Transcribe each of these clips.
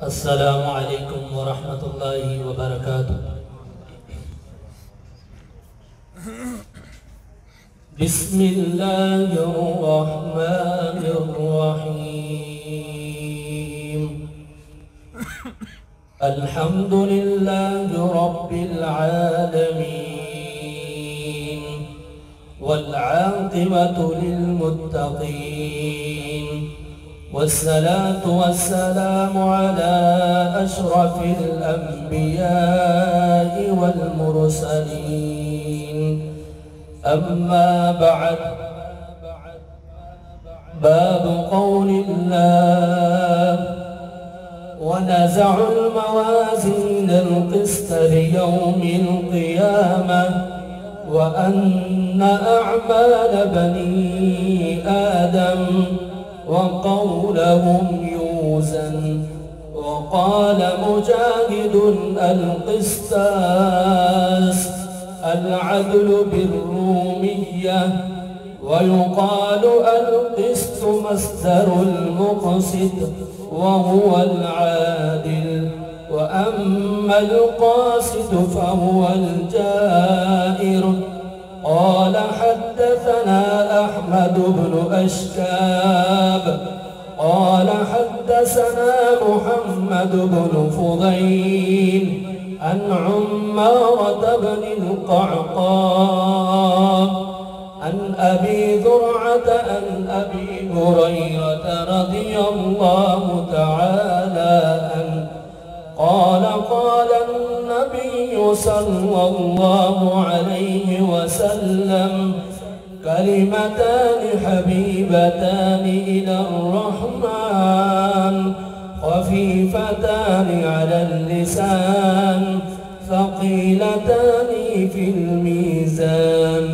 السلام علیکم ورحمۃ اللہ وبرکاتہ۔ بسم اللہ الرحمن الرحیم۔ الحمد للہ رب العالمین والعاقبۃ للمتقین، والصلاة والسلام على أشرف الأنبياء والمرسلين، أما بعد، باب قول الله: ونزع الموازين القسط ليوم القيامة وأن أعمال بني آدم وقولهم يوزن. وقال مجاهد: القسطاس العدل بالرومية. ويقال القسط مصدر المقسط وهو العادل، وأما القاسط فهو الجائر. قال حدثنا أحمد بن أشكاب قال حدثنا محمد بن فضيل عن عمارة بن القعقاع عن أبي ذرعة عن أبي هريرة رضي الله تعالى عنه قال: قال النبي صلى الله عليه وسلم: كلمتان حبيبتان إلى الرحمن خفيفتان على اللسان ثقيلتان في الميزان،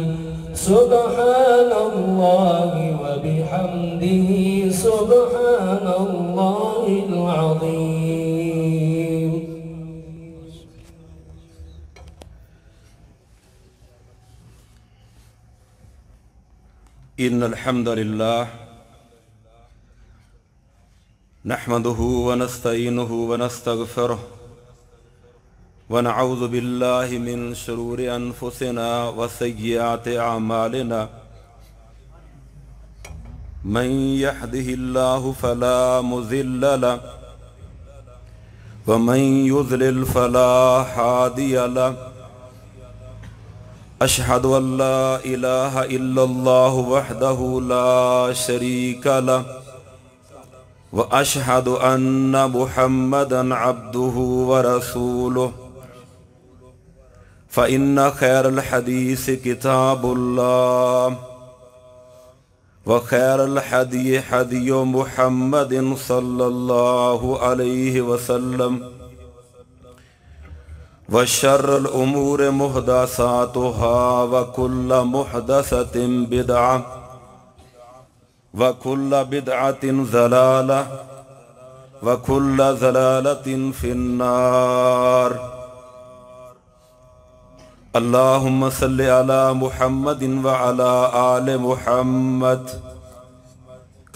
سبحان الله وبحمده سبحان الله العظيم. إن الحمد لله نحمده ونستعينه ونستغفره ونعوذ بالله من شرور أنفسنا وسيئات أعمالنا، من يهده الله فلا مضل له ومن يضلل فلا هادي له. أشهد أن لا إله إلا الله وحده لا شريك له، وأشهد أن محمدًا عبده ورسوله. فإن خير الحديث كتاب الله، وخير الهدي هدي محمد صلى الله عليه وسلم، وشر الأمور محدثاتها، وكل محدثة بدعة، وكل بدعة ضلالة، وكل ضلالة في النار. اللهم صل على محمد وعلى آل محمد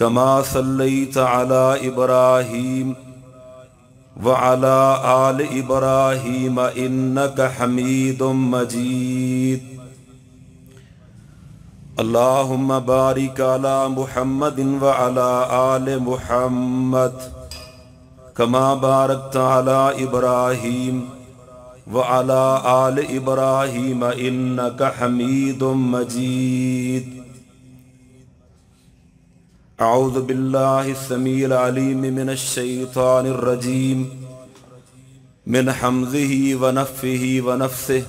كما صليت على إبراهيم وعلى آل إبراهيم إنك حميد مجيد. اللهم بارك على محمد وعلى آل محمد كما باركت على إبراهيم وعلى آل إبراهيم إنك حميد مجيد. أعوذ بالله السميع العليم من الشيطان الرجيم، من حمزه ونفه ونفسه.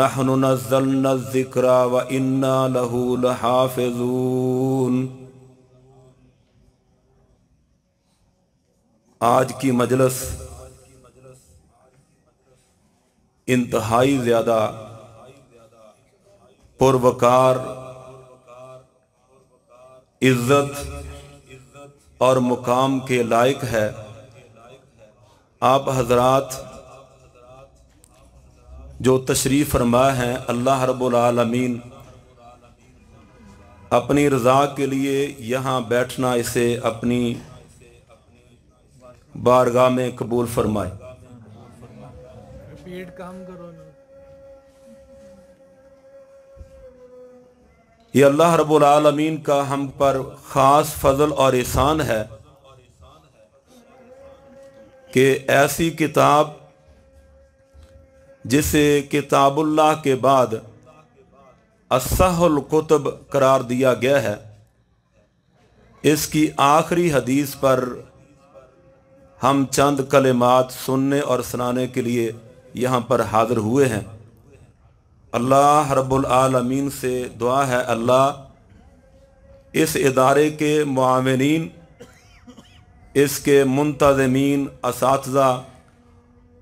نحن نزلنا الذكر وإنا له لحافظون. آج کی مجلس انتہائی زیادہ پروقار، عزت اور مقام کے لائق ہے۔ آپ حضرات جو تشریف فرما ہیں، اللہ رب العالمین اپنی رضا کے لیے یہاں بیٹھنا اسے اپنی बारगाह में कबूल फरमाए। रिपीट काम करो ना। ये अल्लाह रब्बुल आलमीन का हम पर ख़ास फजल और एहसान है कि ऐसी किताब जिसे किताबुल्लाह के बाद अस्सहुल कुतुब करार दिया गया है, इसकी आखिरी हदीस पर हम चंद कलिमात सुनने और सुनाने के लिए यहाँ पर हाज़िर हुए हैं। अल्लाह रब्बुल आलमीन से दुआ है, अल्लाह इस इदारे के मुआविनीन, इसके मुंतज़मीन, असातिज़ा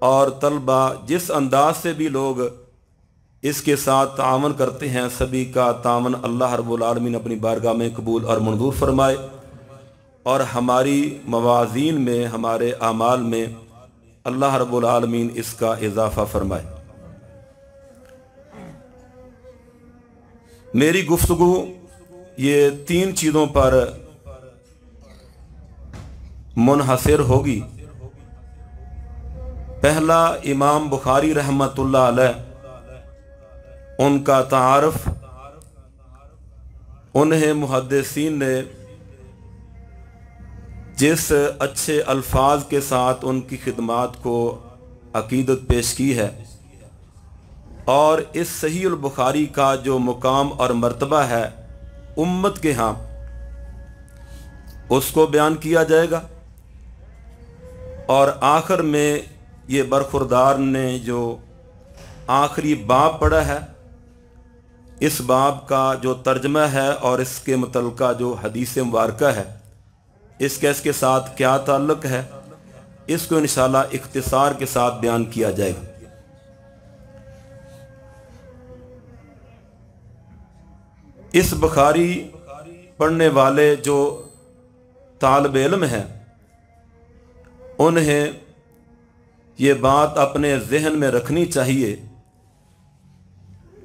और तलबा, जिस अंदाज से भी लोग इसके साथ तावन करते हैं, सभी का तावन अल्लाह रब्बुल आलमीन अपनी बारगाह में कबूल और मंजूर फरमाए और हमारी मवाज़ीन में, हमारे आमाल में अल्लाह रब्बुल आलमीन इसका इजाफ़ा फरमाए। मेरी गुफ्तगू ये 3 चीज़ों पर मुनहसर होगी। पहला, इमाम बुखारी रहमतुल्लाह अलैह, उनका तारुफ, उन्हें मुहद्दिसीन ने जिस अच्छे अल्फाज के साथ उनकी खिदमात को अकीदत पेश की है और इस सहीहुल बुखारी का जो मुकाम और मर्तबा है उम्मत के यहाँ, उसको बयान किया जाएगा। और आखिर में ये बरखुरदार ने जो आखिरी बाब पढ़ा है, इस बाब का जो तर्जमा है और इसके मुतल्लिका जो हदीस मुबारका है, इसके साथ क्या ताल्लुक़ है, इसको इंशाअल्लाह इख्तिसार के साथ बयान किया जाएगा। इस बुखारी पढ़ने वाले जो तालिब इल्म हैं, उन्हें ये बात अपने जहन में रखनी चाहिए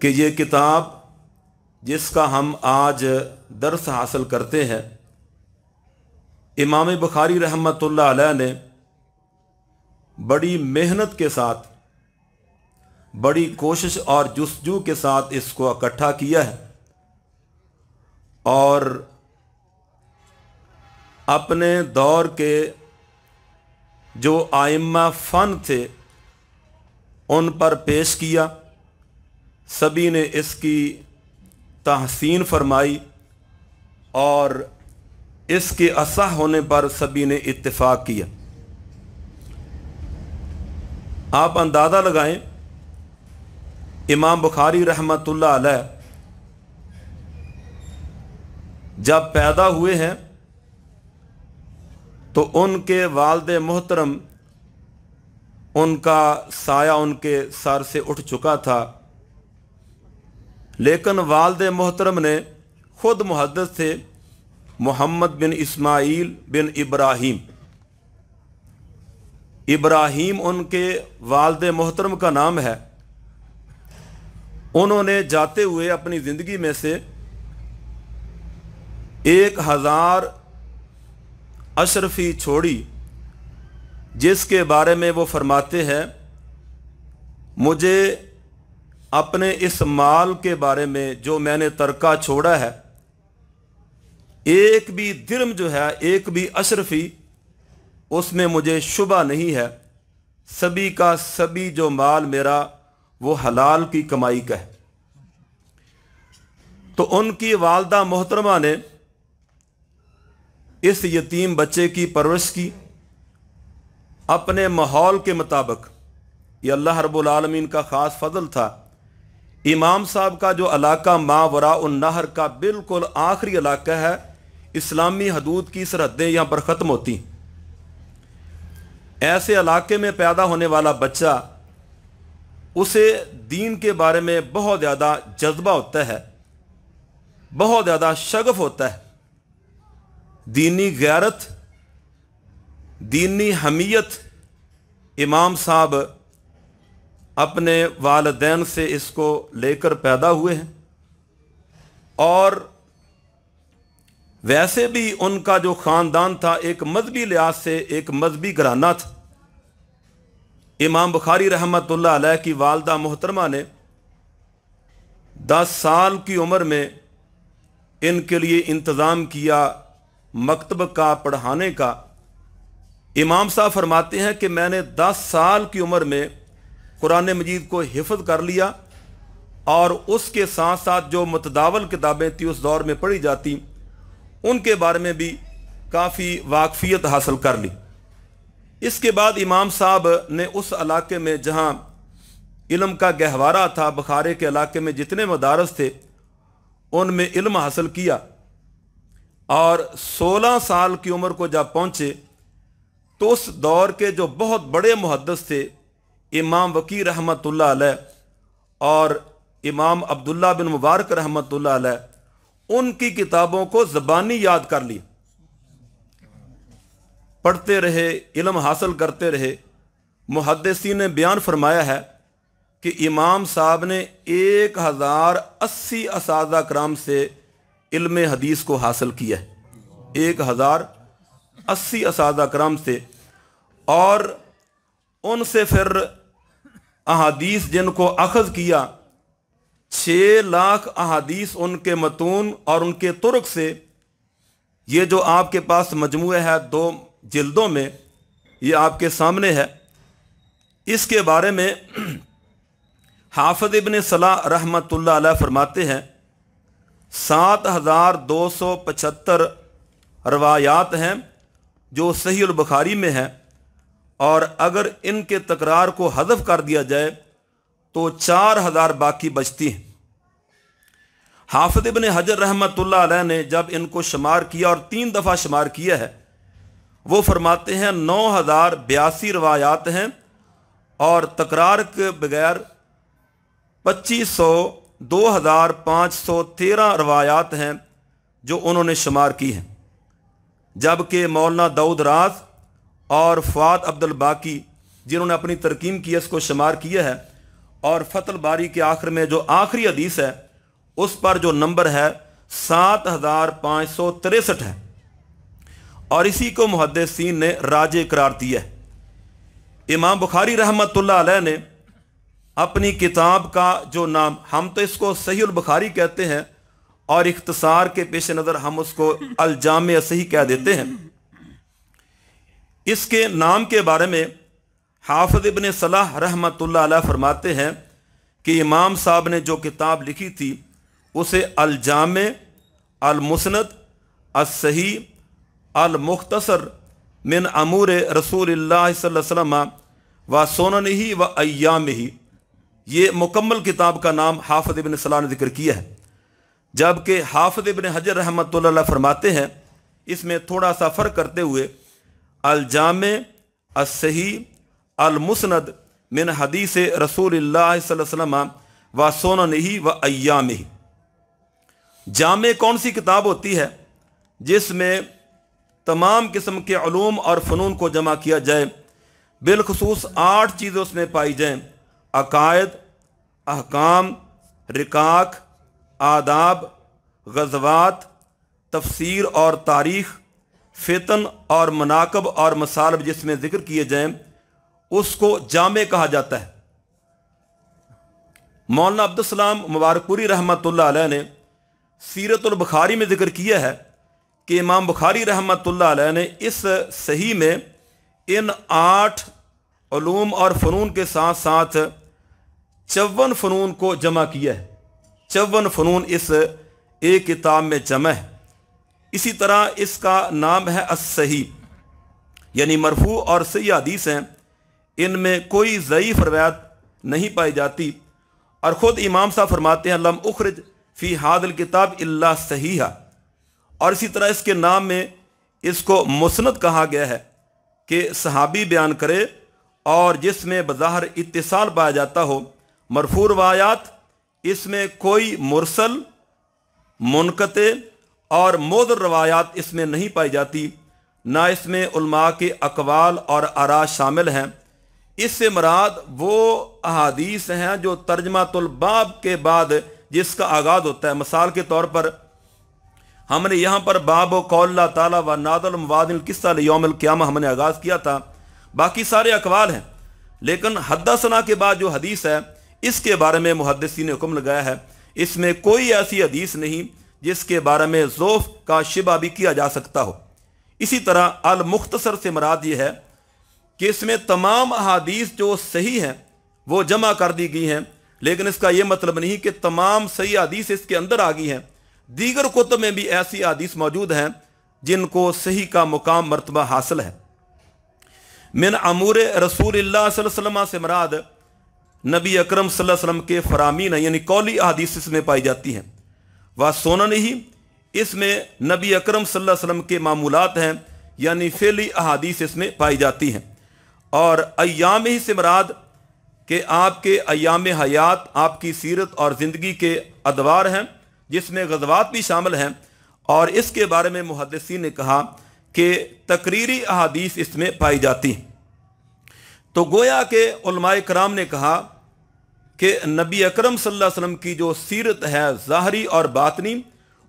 कि ये किताब जिसका हम आज दर्स हासिल करते हैं, इमाम बुखारी रहमतुल्लाह अलैह ने बड़ी मेहनत के साथ, बड़ी कोशिश और जुस्तजू के साथ इसको इकट्ठा किया है और अपने दौर के जो आइम्मा फ़न थे उन पर पेश किया। सभी ने इसकी तहसीन फरमाई और इसके असह होने पर सभी ने इत्तिफाक किया। आप अंदाज़ा लगाएं, इमाम बुखारी रहमतुल्लाह अलैह जब पैदा हुए हैं तो उनके वालिद मोहतरम, उनका साया उनके सर से उठ चुका था, लेकिन वालिद मोहतरम ने खुद मुहद्दिस थे, मोहम्मद बिन इस्माइल बिन इब्राहीम। इब्राहीम उनके वालिद मोहतरम का नाम है। उन्होंने जाते हुए अपनी ज़िंदगी में से 1000 अशरफी छोड़ी, जिसके बारे में वो फरमाते हैं, मुझे अपने इस माल के बारे में जो मैंने तरका छोड़ा है, एक भी दिरम जो है, एक भी अशरफी, उसमें मुझे शुबा नहीं है। सभी का सभी जो माल मेरा वो हलाल की कमाई का है। तो उनकी वालदा मोहतरमा ने इस यतीम बच्चे की परवरिश की अपने माहौल के मुताबिक। ये अल्लाह रब्बुल आलमीन का ख़ास फजल था। इमाम साहब का जो इलाका मावरा उन नहर का बिल्कुल आखिरी इलाका है, इस्लामी हदूद की सरहदें यहाँ पर ख़त्म होती। ऐसे इलाके में पैदा होने वाला बच्चा, उसे दीन के बारे में बहुत ज़्यादा जज्बा होता है, बहुत ज़्यादा शगफ होता है। दीनी गैरत, दीनी हमीयत इमाम साहब अपने वालिदैन से इसको लेकर पैदा हुए हैं और वैसे भी उनका जो ख़ानदान था एक मजहबी लिहाज से एक मजहबी घराना था। इमाम बुखारी रहमतुल्लाह अलैह की वालदा मोहतरमा ने 10 साल की उम्र में इनके लिए इंतज़ाम किया मकतब का, पढ़ाने का। इमाम साहब फरमाते हैं कि मैंने 10 साल की उम्र में कुरान मजीद को हिफ्ज़ कर लिया और उसके साथ साथ जो मुतदावल किताबें थी उस दौर में पढ़ी जाती उनके बारे में भी काफ़ी वाकफियत हासिल कर ली। इसके बाद इमाम साहब ने उस इलाके में जहाँ इल्म का गहवारा था, बुखारे के इलाके में जितने मदारस थे उनमें इल्म हासिल किया और 16 साल की उम्र को जब पहुँचे तो उस दौर के जो बहुत बड़े मुहद्दिस थे इमाम वकी रहमतुल्लाह अलैह और इमाम अब्दुल्ला बिन मुबारक रहमतुल्लाह अलैह उनकी किताबों को ज़बानी याद कर ली, पढ़ते रहे, इल्म हासिल करते रहे। मुहद्दिसीन ने बयान फरमाया है कि इमाम साहब ने 1080 असादा कराम से इल्म हदीस को हासिल किया है, 1080 असादा कराम से। और उनसे फिर अहादीस जिनको अखज़ किया 6 लाख अहादीस उनके मतून और उनके तुर्क से, ये जो आपके पास मजमूआ है 2 जिल्दों में, ये आपके सामने है। इसके बारे में हाफिज़ इब्न सलाह रहमतुल्लाह अलैह फरमाते हैं 7275 रवायात हैं जो सहीह बुखारी में हैं और अगर इनके तकरार को हज़फ कर दिया जाए तो 4000 बाकी बचती हैं। हाफिज़ इब्न हजर रहमतुल्लाह अलैह ने जब इनको शुमार किया और 3 दफ़ा शुमार किया है, वो फरमाते हैं 9082 रवायात हैं और तकरार के बगैर 2513 रवायात हैं जो उन्होंने शुमार की हैं। जबकि मौलाना दाऊद राज और फ़ुआद अब्दुल बाकी जिन्होंने अपनी तरकीम की इसको शुमार किया है और फतल बारी के आखिर में जो आखिरी हदीस है उस पर जो नंबर है 7563 है और इसी को मुहद्दिसीन ने राजे करार दिया है। इमाम बुखारी रहमतुल्लाह अलैह ने अपनी किताब का जो नाम, हम तो इसको सहीह बुखारी कहते हैं और इख्तिसार के पेश नज़र हम उसको अल जामे सही कह देते हैं, इसके नाम के बारे में हाफिज़ इब्न सलाह रहमतुल्लाह अलैह फरमाते हैं कि इमाम साहब ने जो किताब लिखी थी उसे अल जामे, अल मुस्नद, अस सही, अल मुख्तसर मिन अमूर रसूलिल्लाह सल्लल्लाहु अलैहि वसल्लम व सुननिही व अय्यामिही, ये मुकम्मल किताब का नाम हाफिज़ इब्न सलाह ने जिक्र किया है। जबकि हाफिज़ इब्न हजर रहमतुल्लाह अलैह फरमाते हैं इसमें थोड़ा सा फ़र्क करते हुए अल जामे, अस सही, अल मुस्नद मिन हदीस रसूलिल्लाह सल्लल्लाहु अलैहि वसल्लम व सुननिही व अय्यामिही। जामे कौन सी किताब होती है जिसमें तमाम किस्म के उलूम और फ़नून को जमा किया जाए, बिलखुसूस 8 चीज़ें उसमें पाई जाएँ: अकायद, अहकाम, रिकाक, आदाब, गज़वात, तफसीर और तारीख़, फ़ितन और मनाकब और मसालब जिसमें ज़िक्र किए जाएँ उसको जामे कहा जाता है। मौलाना अब्दुस्सलाम मुबारकपुरी रहमतुल्लाह अलैह ने सीरतुल बुखारी में ज़िक्र किया है कि इमाम बुखारी रहमतुल्लाह अलैह ने इस सही में इन 8 उलूम और फ़नून के साथ साथ 54 फ़नून को जमा किया है। 54 फ़नून इस एक किताब में जमा है। इसी तरह इसका नाम है अस-सही, यानी मरफू और सही हदीस हैं, इनमें कोई ज़ईफ़ रवायत नहीं पाई जाती। और ख़ुद इमाम साहब फरमाते हैं लम उखरिज फ़ी हादिल किताब इल्ला सहीहा। और इसी तरह इसके नाम में इसको मुस्नद कहा गया है कि सहाबी बयान करे और जिसमें बज़ाहिर इत्तिसाल पाया जाता हो। मरफू रवायात, इसमें कोई मुरसल, मुनक़ते और मौदर रवायात इसमें नहीं पाई जाती, ना इसमें उलमा के अक़वाल और आरा शामिल हैं। इससे मुराद वो अहादीस हैं जो तर्जमातुल बाब के बाद जिसका आगाज़ होता है। मिसाल के तौर पर हमने यहाँ पर बाब कौल ताला व नादल मवादिल किस्सा यौमिल क़ियामा हमने आगाज़ किया था। बाकी सारे अकवाल हैं, लेकिन हद्दसना के बाद जो हदीस है इसके बारे में मुहद्दिसीन ने हुक्म लगाया है, इसमें कोई ऐसी हदीस नहीं जिसके बारे में ज़ोफ़ का शिबा भी किया जा सकता हो। इसी तरह अल मुख्तसर से मुराद ये है कि इसमें तमाम अहादीस जो सही हैं वो जमा कर दी गई हैं, लेकिन इसका ये मतलब नहीं कि तमाम सही हदीस इसके अंदर आ गई हैं। दीगर कुतुब में भी ऐसी हदीस मौजूद हैं जिनको सही का मुकाम मर्तबा हासिल है। मिन अमूर रसूलुल्लाह सल्लल्लाहु अलैहि वसल्लम से मुराद नबी अकरम सल्लल्लाहु अलैहि वसल्लम के फरामीन यानी कौली अहादीस इसमें पाई जाती हैं। वह सोनन ही इसमें नबी अकरम सल्लल्लाहु अलैहि वसल्लम के मामूलात हैं यानी फेली अहादीस इसमें पाई जाती हैं। और अय्याम ही से मुराद कि आपके अय्याम हयात आपकी सीरत और ज़िंदगी के अदवार हैं जिसमें ग़ज़वात भी शामिल हैं। और इसके बारे में मुहद्दिसीन ने कहा कि तकरीरी अहादीस इसमें पाई जाती हैं। तो गोया के उलमाए कराम ने कहा कि नबी अकरम सल्लल्लाहु अलैहि वसल्लम की जो सीरत है ज़ाहरी और बातनी,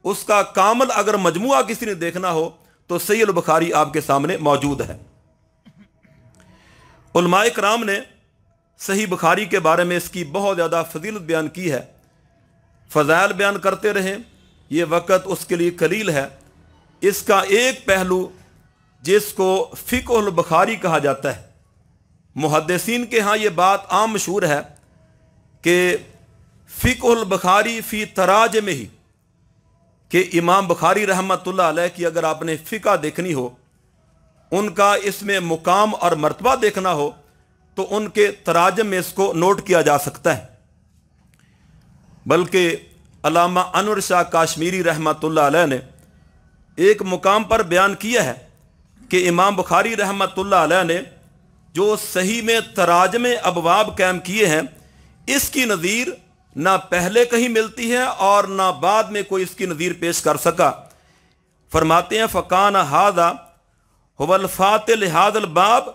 उसका कामल अगर मजमुआ किसी ने देखना हो तो सहीह बुखारी आपके सामने मौजूद है। उलमाए कराम ने सही बुखारी के बारे में इसकी बहुत ज़्यादा फजीलत बयान की है, फ़ज़ाइल बयान करते रहे, ये वक़्त उसके लिए कलील है। इसका एक पहलू जिसको फ़िक़्हुल बुखारी कहा जाता है, मुहद्दिसीन के यहाँ ये बात आम मशहूर है कि फ़िक़्हुल बुखारी फ़ी तराजम ही, कि इमाम बुखारी रहमतुल्लाह अलैह की अगर आपने फ़िक़्ह देखनी हो, उनका इसमें मुकाम और मर्तबा देखना हो तो उनके तराजम में इसको नोट किया जा सकता है। बल्कि अल्लामा अनवर शाह काश्मीरी रहमतुल्लाह अलैह ने एक मुकाम पर बयान किया है कि इमाम बुखारी रहमतुल्लाह अलैह ने जो सही में तराजम अबवाब कायम किए हैं, इसकी नज़ीर ना पहले कहीं मिलती है और ना बाद में कोई इसकी नज़ीर पेश कर सका। फरमाते हैं फ़कान हादा हुवल फातिल हादल बाब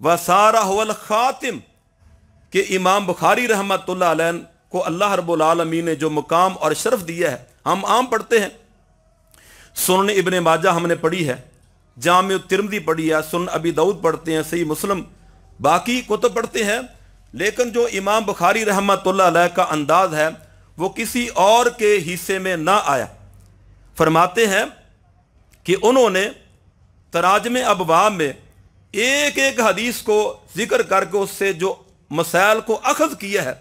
व सारा हुवल ख़ातिम, कि इमाम बुखारी रहमतुल्लाह अलैह को अल्लाह रब्बुल आलमीन ने जो मुकाम और शरफ दिया है, हम आम पढ़ते हैं, सुनन इब्ने माजा हमने पढ़ी है, जामे तिरमिज़ी पढ़ी है, सुनन अबी दाऊद पढ़ते हैं, सही मुस्लिम, बाकी कुतुब पढ़ते हैं, लेकिन जो इमाम बुखारी रहमतुल्लाह अलैह का अंदाज है वो किसी और के हिस्से में ना आया। फरमाते हैं कि उन्होंने तराजमे अबवाब में एक एक हदीस को जिक्र करके उससे जो मसाइल को अखज़ किया है,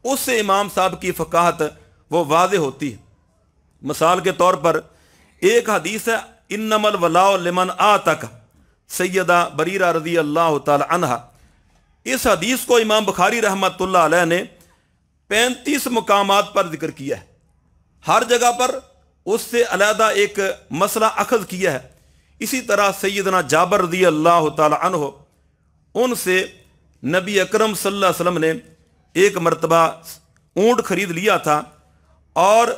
उससे इमाम साहब की फ़काहत वो वाज़े होती है। मिसाल के तौर पर एक हदीस है, इन्नमल वलाउ लिमन आतक सैयदा बरीरा रज़ी अल्लाह ताला अन्हा। इस हदीस को इमाम बुखारी रहमतुल्लाह अलैह ने 35 मुकामात पर जिक्र किया है, हर जगह पर उससे अलहदा एक मसला अखज़ किया है। इसी तरह सैयदना जाबर रज़ी अल्लाह ताला अन्हु, उनसे नबी अकरम सल्लल्लाहु अलैहि वसल्लम ने एक मरतबा ऊँट खरीद लिया था और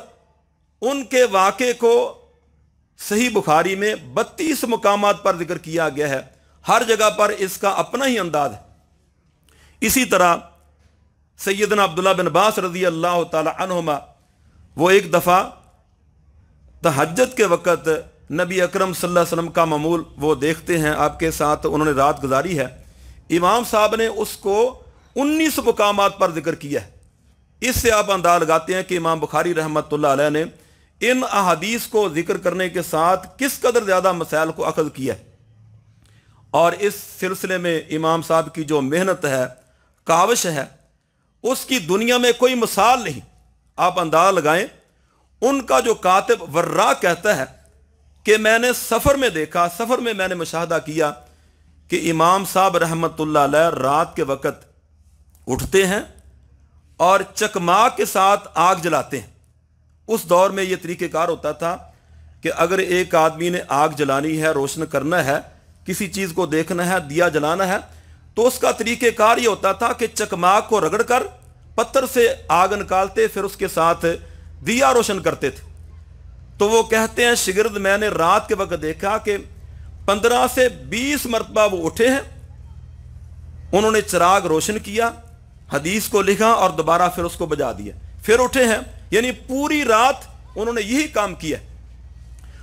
उनके वाक़े को सही बुखारी में 32 मुकामात पर जिक्र किया गया है, हर जगह पर इसका अपना ही अंदाज है। इसी तरह सैयदना अब्दुल्लाह बिन अब्बास रज़ी अल्लाह ताला अन्हुमा, वो एक दफ़ा तहज्जुद के वक़्त नबी अकरम सल्लल्लाहु अलैहि वसल्लम का मामूल वो देखते हैं, आपके साथ उन्होंने रात गुजारी है। इमाम साहब ने उसको 19 मुकामात पर जिक्र किया है। इससे आप अंदाज़ा लगाते हैं कि इमाम बुखारी रहमतुल्लाह अलैह ने इन अहादीस को जिक्र करने के साथ किस कदर ज़्यादा मसाइल को अखज़ किया है। और इस सिलसिले में इमाम साहब की जो मेहनत है, काविश है, उसकी दुनिया में कोई मिसाल नहीं। आप अंदाज़ा लगाएं, उनका जो कातिब वर्रा कहता है कि मैंने सफ़र में देखा, सफ़र में मैंने मुशाहदा किया कि इमाम साहब रहमतुल्लाह अलैह रात के वक़्त उठते हैं और चकमाक के साथ आग जलाते हैं। उस दौर में ये तरीक़ेकार होता था कि अगर एक आदमी ने आग जलानी है, रोशन करना है, किसी चीज़ को देखना है, दिया जलाना है, तो उसका तरीक़ेकार ये होता था कि चकमाक को रगड़ कर पत्थर से आग निकालते, फिर उसके साथ दिया रोशन करते थे। तो वो कहते हैं शिगिर्द मैंने रात के वक्त देखा कि 15 से 20 मरतबा वो उठे हैं, उन्होंने चिराग रोशन किया, हदीस को लिखा और दोबारा फिर उसको बजा दिया, फिर उठे हैं, यानी पूरी रात उन्होंने यही काम किया।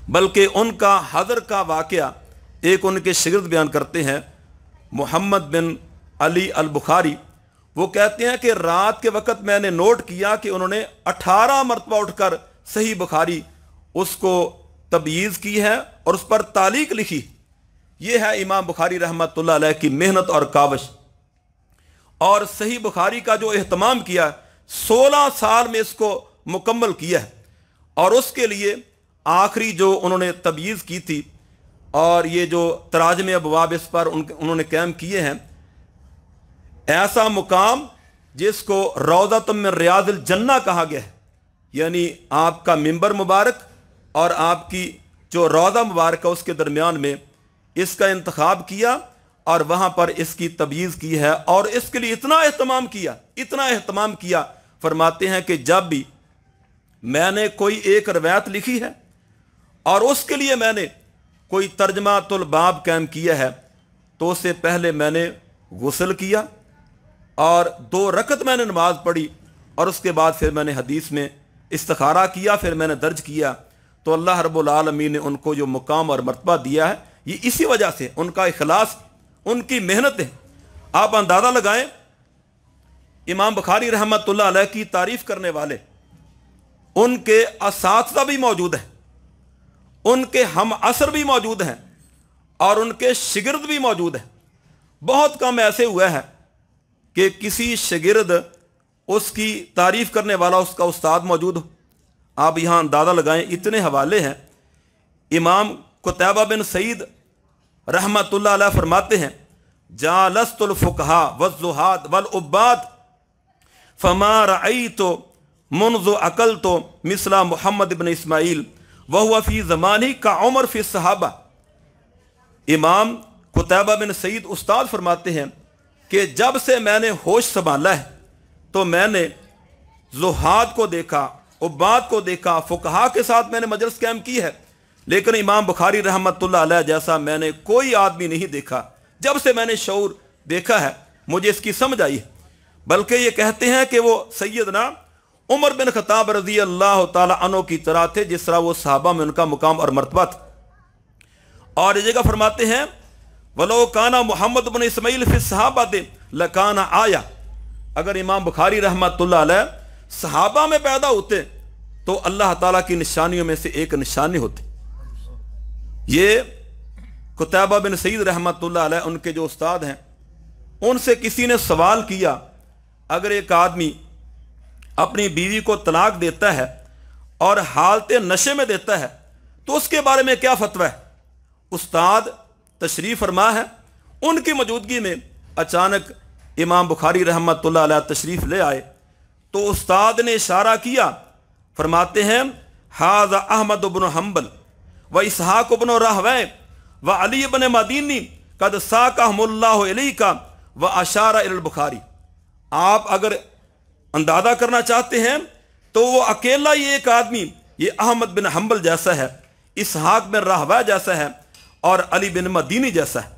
बल्कि उनका हज़र का वाक़या एक उनके शागिर्द बयान करते हैं, मोहम्मद बिन अली अल बुखारी। वो कहते हैं कि रात के वक़्त मैंने नोट किया कि उन्होंने 18 मरतबा उठकर सही बुखारी उसको तबयीज़ की है और उस पर तालीक लिखी। ये है इमाम बुखारी रहमतुल्लाह अलैह की मेहनत और कावश। और सही बुखारी का जो एहतमाम किया, 16 साल में इसको मुकम्मल किया है। और उसके लिए आखिरी जो उन्होंने तबयीज़ की थी और ये जो तराजमे अबवाब इस पर उन्होंने कायम किए हैं, ऐसा मुकाम जिसको रौज़तुम मिन रियाज़िल जन्नह कहा गया है, यानी आपका मिंबर मुबारक और आपकी जो रौज़ा मुबारक है उसके दरमियान में इसका इंतखाब किया और वहाँ पर इसकी तबयीज़ की है। और इसके लिए इतना एहतमाम किया, फरमाते हैं कि जब भी मैंने कोई एक रवायत लिखी है और उसके लिए मैंने कोई तर्जमातुल बाब कायम किया है, तो उससे पहले मैंने गुस्ल किया और 2 रकत मैंने नमाज पढ़ी और उसके बाद फिर मैंने हदीस में इस्तिखारा किया, फिर मैंने दर्ज किया। तो अल्लाह रब्बुल आलमीन ने उनको जो मुकाम और मर्तबा दिया है, ये इसी वजह से, उनका इखलास, उनकी मेहनत है। आप अंदाज़ा लगाएं, इमाम बुखारी रहमतुल्लाह अलैह की तारीफ़ करने वाले उनके असातिज़ा भी मौजूद हैं, उनके हम असर भी मौजूद हैं और उनके शागिर्द भी मौजूद हैं। बहुत कम ऐसे हुए हैं कि किसी शागिर्द उसकी तारीफ़ करने वाला उसका उस्ताद मौजूद हो। आप यहाँ अंदाज़ा लगाएं, इतने हवाले हैं। इमाम कुतैबा बिन सईद रहमतुल्लाह अलैह फरमाते हैं, जालस्तुल फुक़हा वज़्ज़ुहाद वल उब्बाद फमा रअयतु मुन्ज़ु अकलतु मिसला मुहम्मद इब्न इस्माइल वहुवा फ़ी ज़मानी का उमर फ़ी सहाबा। इमाम कुतैबा बिन सईद उस्ताद फरमाते हैं कि जब से मैंने होश संभाला है तो मैंने ज़ुहाद को देखा, उब्बाद को देखा, फ़ुक़हा के साथ मैंने मजलिस कायम की है, लेकिन इमाम बुखारी रहमतुल्लाह अलैह जैसा मैंने कोई आदमी नहीं देखा। जब से मैंने शऊर देखा है, मुझे इसकी समझ आई है। बल्कि ये कहते हैं कि वो सैयदना उमर बिन खत्ताब रज़ी अल्लाह ताला अन्हु की तरह थे, जिस तरह वो सहाबा में उनका मुकाम और मर्तबा था। और ये जगह फरमाते हैं, वलो काना मोहम्मद बिन इस्माइल फिस सहाबा लकाना आया। अगर इमाम बुखारी रहमतुल्लाह अलैह सहाबा में पैदा होते तो अल्लाह ताला की निशानियों में से एक निशानी होती। ये कुतैबा बिन सईद रहमतुल्लाह अलैह उनके जो उस्ताद हैं, उनसे किसी ने सवाल किया, अगर एक आदमी अपनी बीवी को तलाक देता है और हालत नशे में देता है तो उसके बारे में क्या फतवा है। उस्ताद तशरीफ़ फरमा है, उनकी मौजूदगी में अचानक इमाम बुखारी रहमतुल्लाह अलैह तशरीफ़ ले आए तो उस्ताद ने इशारा किया, फरमाते हैं, हाज़ा अहमद इब्न हम्बल व इसहाक़ इब्न राहवै व अली इब्न मदीनी कद साक़हुमुल्लाहु इलैका व अशारा इलल बुखारी। आप अगर अंदाज़ा करना चाहते हैं तो वो अकेला ही एक आदमी, ये अहमद बिन हम्बल जैसा है, इसहाक़ बिन राहवै जैसा है और अली बिन मदीनी जैसा है।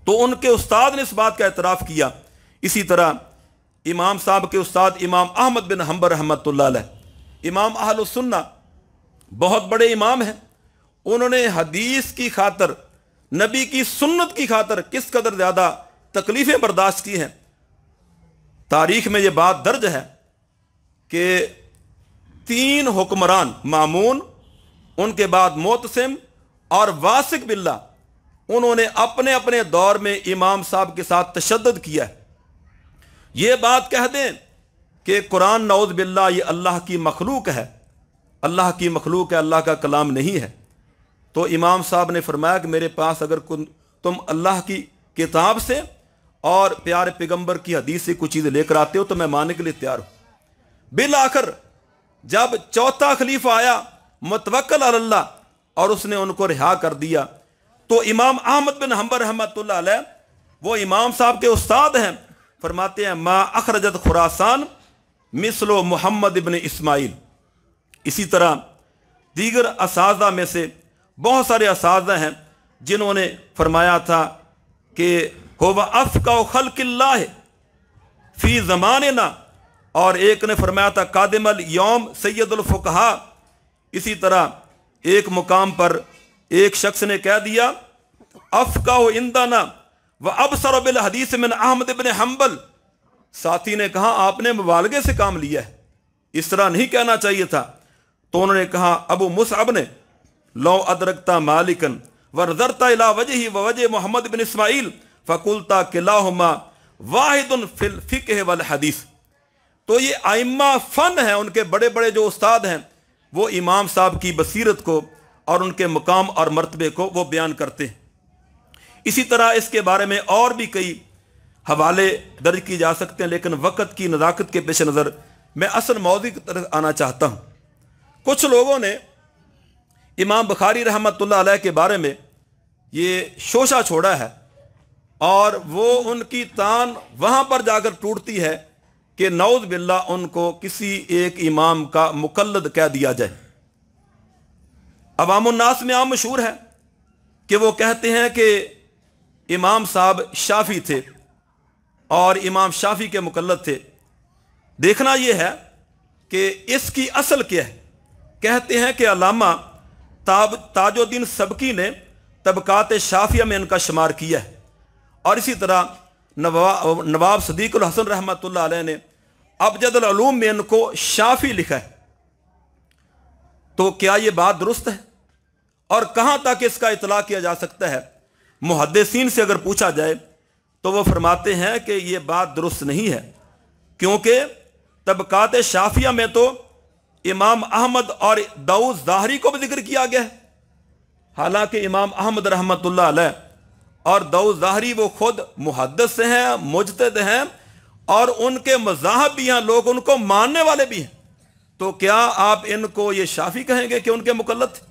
तो उनके उस्ताद ने इस बात का एतराफ़ किया। इसी तरह इमाम साहब के उस्ताद इमाम अहमद बिन हम्बल रहमतुल्लाह अलैह, इमाम अहलुस सुन्ना, बहुत बड़े इमाम हैं। उन्होंने हदीस की खातर, नबी की सुन्नत की खातर किस कदर ज़्यादा तकलीफ़ें बर्दाश्त की हैं। तारीख़ में ये बात दर्ज है कि 3 हुक्मरान, मामून, उनके बाद मोतसिम और वासिक बिल्ला, उन्होंने अपने अपने दौर में इमाम साहब के साथ तशद्दुद किया है। ये बात कह दें कि कुरान नऊज़ बिल्लाह ये अल्लाह की मखलूक है, अल्लाह की मखलूक है, अल्लाह का कलाम नहीं है। तो इमाम साहब ने फरमाया कि मेरे पास अगर तुम अल्लाह की किताब से और प्यारे पैगंबर की हदीस से कुछ चीज़ें लेकर आते हो तो मैं मानने के लिए तैयार हूँ। बिल आखिर जब चौथा खलीफा आया मुतवक्किल अल्लाह और उसने उनको रिहा कर दिया तो इमाम अहमद बिन हम्बल रहमतुल्लाह अलैह, वो इमाम साहब के उस्ताद हैं, फरमाते हैं, मा अखरजत खुरासान मिसलो मोहम्मद इब्न इस्माइल। इसी तरह दीगर असाज़ा में से बहुत सारे असाज़ा हैं जिन्होंने फरमाया था कि हुवा अफ़क़हु ख़ल्क़िल्लाह फ़ी ज़मानिना, और एक ने फरमाया था कादिमल यौम सैयदुल फ़ुक़हा। इसी तरह एक मुकाम पर एक शख्स ने कह दिया, अफ़क़ाहु इंदना व अबसर बिल हदीस मिन अहमद इब्न हम्बल। साथी ने कहा, आपने मुबालगे से काम लिया है, इस तरह नहीं कहना चाहिए था। तो उन्होंने कहा, अबू मुसअब ने, लौ अदरकता मालिकन व नज़रता इला वजही व वजह मोहम्मद बिन इस्माइल फ़कुलता किलाहुमा वाहिदुन फिल फ़िक़्ह वल हदीस। तो ये आइम्मा फ़न है, उनके बड़े बड़े जो उस्ताद हैं वो इमाम साहब की बसीरत को और उनके मुकाम और मर्तबे को वो बयान करते हैं। इसी तरह इसके बारे में और भी कई हवाले दर्ज की जा सकते हैं, लेकिन वक़्त की नज़ाकत के पेश नज़र मैं असल मौज़ू की तरफ आना चाहता हूँ। कुछ लोगों ने इमाम बुखारी रहमतुल्लाह अलैह के बारे में ये शोशा छोड़ा है और वो उनकी तान वहाँ पर जाकर टूटती है कि नऊज़ बिल्लाह उनको किसी एक इमाम का मुक़ल्लिद कह दिया जाए। अवामुन्नास में आम मशहूर है कि वो कहते हैं कि इमाम साहब शाफ़ी थे और इमाम शाफ़ी के मुक़ल्लिद थे। देखना यह है कि इसकी असल क्या है। कहते हैं कि अल्लामा ताजुद्दीन सबकी ने तबकात शाफिया में इनका शुमार किया है और इसी तरह नवाब सदीकुल हसन रहमतुल्लाह अलैह ने अबजदुल उलूम में इनको शाफी लिखा है। तो क्या ये बात दुरुस्त है और कहाँ तक इसका इतला किया जा सकता है? मुहद्दिसीन से अगर पूछा जाए तो वो फरमाते हैं कि ये बात दुरुस्त नहीं है, क्योंकि तबकात शाफिया में तो इमाम अहमद और दाऊद ज़ाहरी को भी जिक्र किया गया है। हालांकि इमाम अहमद रहमतुल्लाह अलैह और दाऊद ज़ाहरी वो खुद मुहद्दिस हैं, मुजतहिद हैं और उनके मज़ाहब भी हैं, लोग उनको मानने वाले भी हैं। तो क्या आप इनको ये शाफी कहेंगे कि उनके मुक़ल्लिद थे?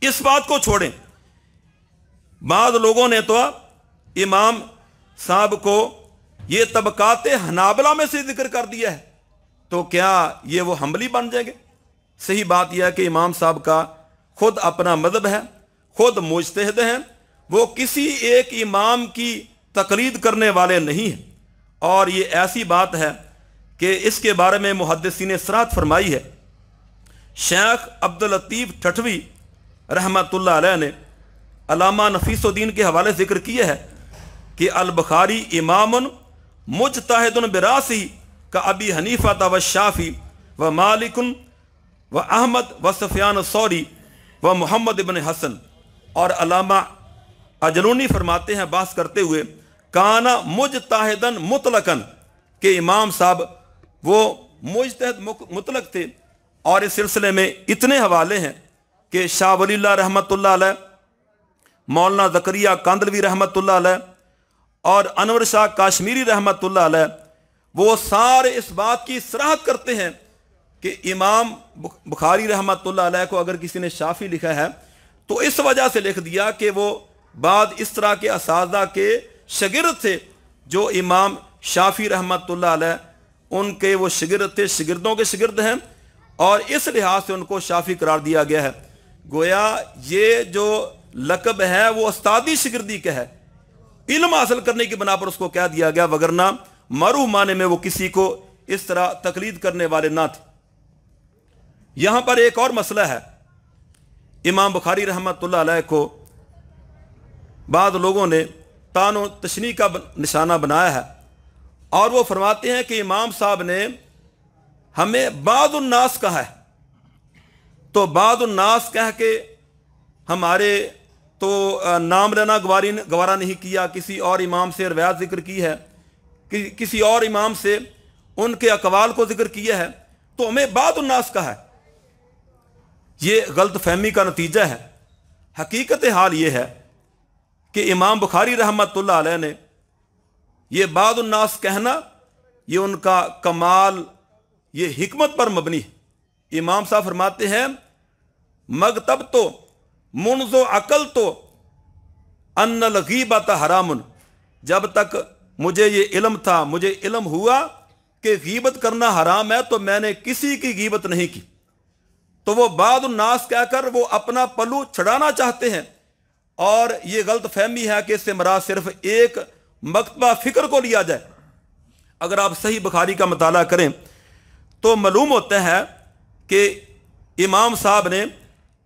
इस बात को छोड़ें, बाद लोगों ने तो इमाम साहब को ये तबकात हनाबला में से जिक्र कर दिया है, तो क्या ये वो हम्बली बन जाएंगे? सही बात यह है कि इमाम साहब का खुद अपना मज़हब है, खुद मुजतहिद हैं, वो किसी एक इमाम की तकलीद करने वाले नहीं हैं। और ये ऐसी बात है कि इसके बारे में मुहद्दिसीन ने सराहत फरमाई है। शेख अब्दुल लतीफ़ ठठवी रहमतुल्लाह अलैह ने अल्लामा नफीसुद्दीन के हवाले से जिक्र किया है कि अल बुखारी इमामुन मुजतहिदुन बिरासी का अबी हनीफा व शाफी व मालिकुन व अहमद व सफ़ियान सौरी व मोहम्मद इब्न हसन। और अल्लामा अजलूनी फरमाते हैं बात करते हुए, काना मुजतहिदन मुतलकन, के इमाम साहब वो मुजतहिद मुतलक थे। और इस सिलसिले में इतने हवाले हैं कि शाह वलील्लाह रहमतुल्लाह अलैह, मौलाना ज़करिया कांदलवी रहमतुल्लाह अलैह और अनवर शाह काश्मीरी रहमतुल्लाह अलैह, वो सारे इस बात की सराहत करते हैं कि इमाम बुखारी रहमतुल्लाह अलैह को अगर किसी ने शाफी लिखा है तो इस वजह से लिख दिया कि वो बाद इस तरह के असाज़ा के शागिर्द थे जो इमाम शाफी रहमतुल्लाह अलैह उनके वो शागिर्द थे, शागिर्दों के शागिर्द हैं, और इस लिहाज से उनको शाफी करार दिया गया है। गोया ये जो लक़ब है वो उस्तादी शागिर्दी का है, इल्म हासिल करने की बना पर उसको कह दिया गया, वगरना मरूफ माने में वो किसी को इस तरह तकलीद करने वाले ना थे। यहां पर एक और मसला है, इमाम बुखारी रहमतुल्लाह अलैह को बाद लोगों ने तानो तशनी का निशाना बनाया है और वो फरमाते हैं कि इमाम साहब ने हमें बादुन्नास कहा है, तो बादुन्नास कह के हमारे तो नाम लेना गवारा नहीं किया, किसी और इमाम से रवायत जिक्र की है, किसी और इमाम से उनके अकवाल को जिक्र किया है, तो हमें बादुन्नास कहा है। ये गलत फहमी का नतीजा है। हकीकत हाल ये है कि इमाम बुखारी रहमतुल्लाह अलैह ने ये बादुन्नास कहना, ये उनका कमाल, ये हिकमत पर मबनी है। इमाम साहब फरमाते हैं, मगतब तो मुनज़ो अकल तो अन्नल गीबत हरामुन, जब तक मुझे ये इल्म था, मुझे इल्म हुआ कि गीबत करना हराम है, तो मैंने किसी की गीबत नहीं की। तो वो बादुन्नास कहकर वो अपना पल्लू छड़ाना चाहते हैं और ये गलत फहमी है कि इससे मराद सिर्फ एक मकतबा फिक्र को लिया जाए। अगर आप सही बुखारी का मुताला करें तो मालूम होता है कि इमाम साहब ने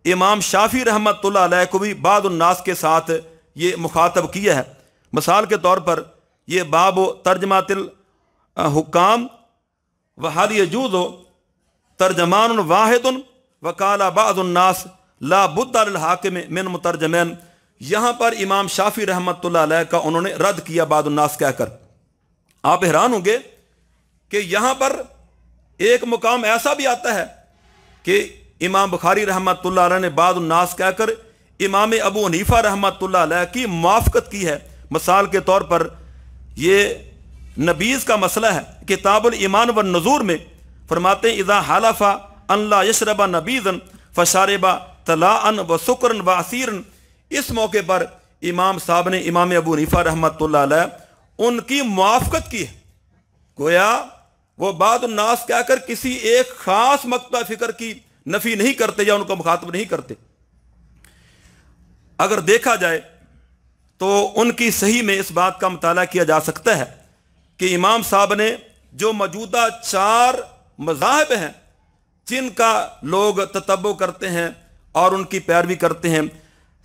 امام شافی रहमतुल्लाह अलैह को भी बाद उन्नास के साथ ये मुखातब किया है। मिसाल के तौर पर ये बाब तर्जमातिल हुक्काम व हल यजूज़ु तर्जमान वाहिदुन वकाला बाज़ुन्नास ला बुद्दा लिल हाकिम मिन मुतरजमैन, यहाँ पर इमाम शाफी रहमतुल्लाह अलैह का उन्होंने रद्द किया बाज़ुन्नास कहकर। आप हैरान होंगे कि यहाँ पर एक मुकाम ऐसा भी आता है कि इमाम बुखारी रहमतुल्लाह अलैह ने बाज़ुन्नास कहकर इमाम अबू हनीफा रहमतुल्लाह अलैह की मुआफ़क़त की है। मिसाल के तौर पर ये नबीज़ का मसला है, किताबुल ईमान व नज़ूर में फरमाते हैं इज़ा हलफ़ा अन ला यशरबा नबीज़न फ़शारिबा तलाअन व सुक्रन व असीरन। इस मौके पर इमाम साहब ने इमाम अबू हनीफा रहमतुल्लाह अलैह उनकी मुआफ़क़त की है। गोया वो बाज़ुन्नास कहकर किसी एक ख़ास मकता फ़िक्र की नफ़ी नहीं करते या उनको मुखातब नहीं करते। अगर देखा जाए तो उनकी सही में इस बात का मुताला किया जा सकता है कि इमाम साहब ने जो मौजूदा 4 मज़ाहिब हैं जिनका लोग ततब्बो करते हैं और उनकी पैरवी करते हैं,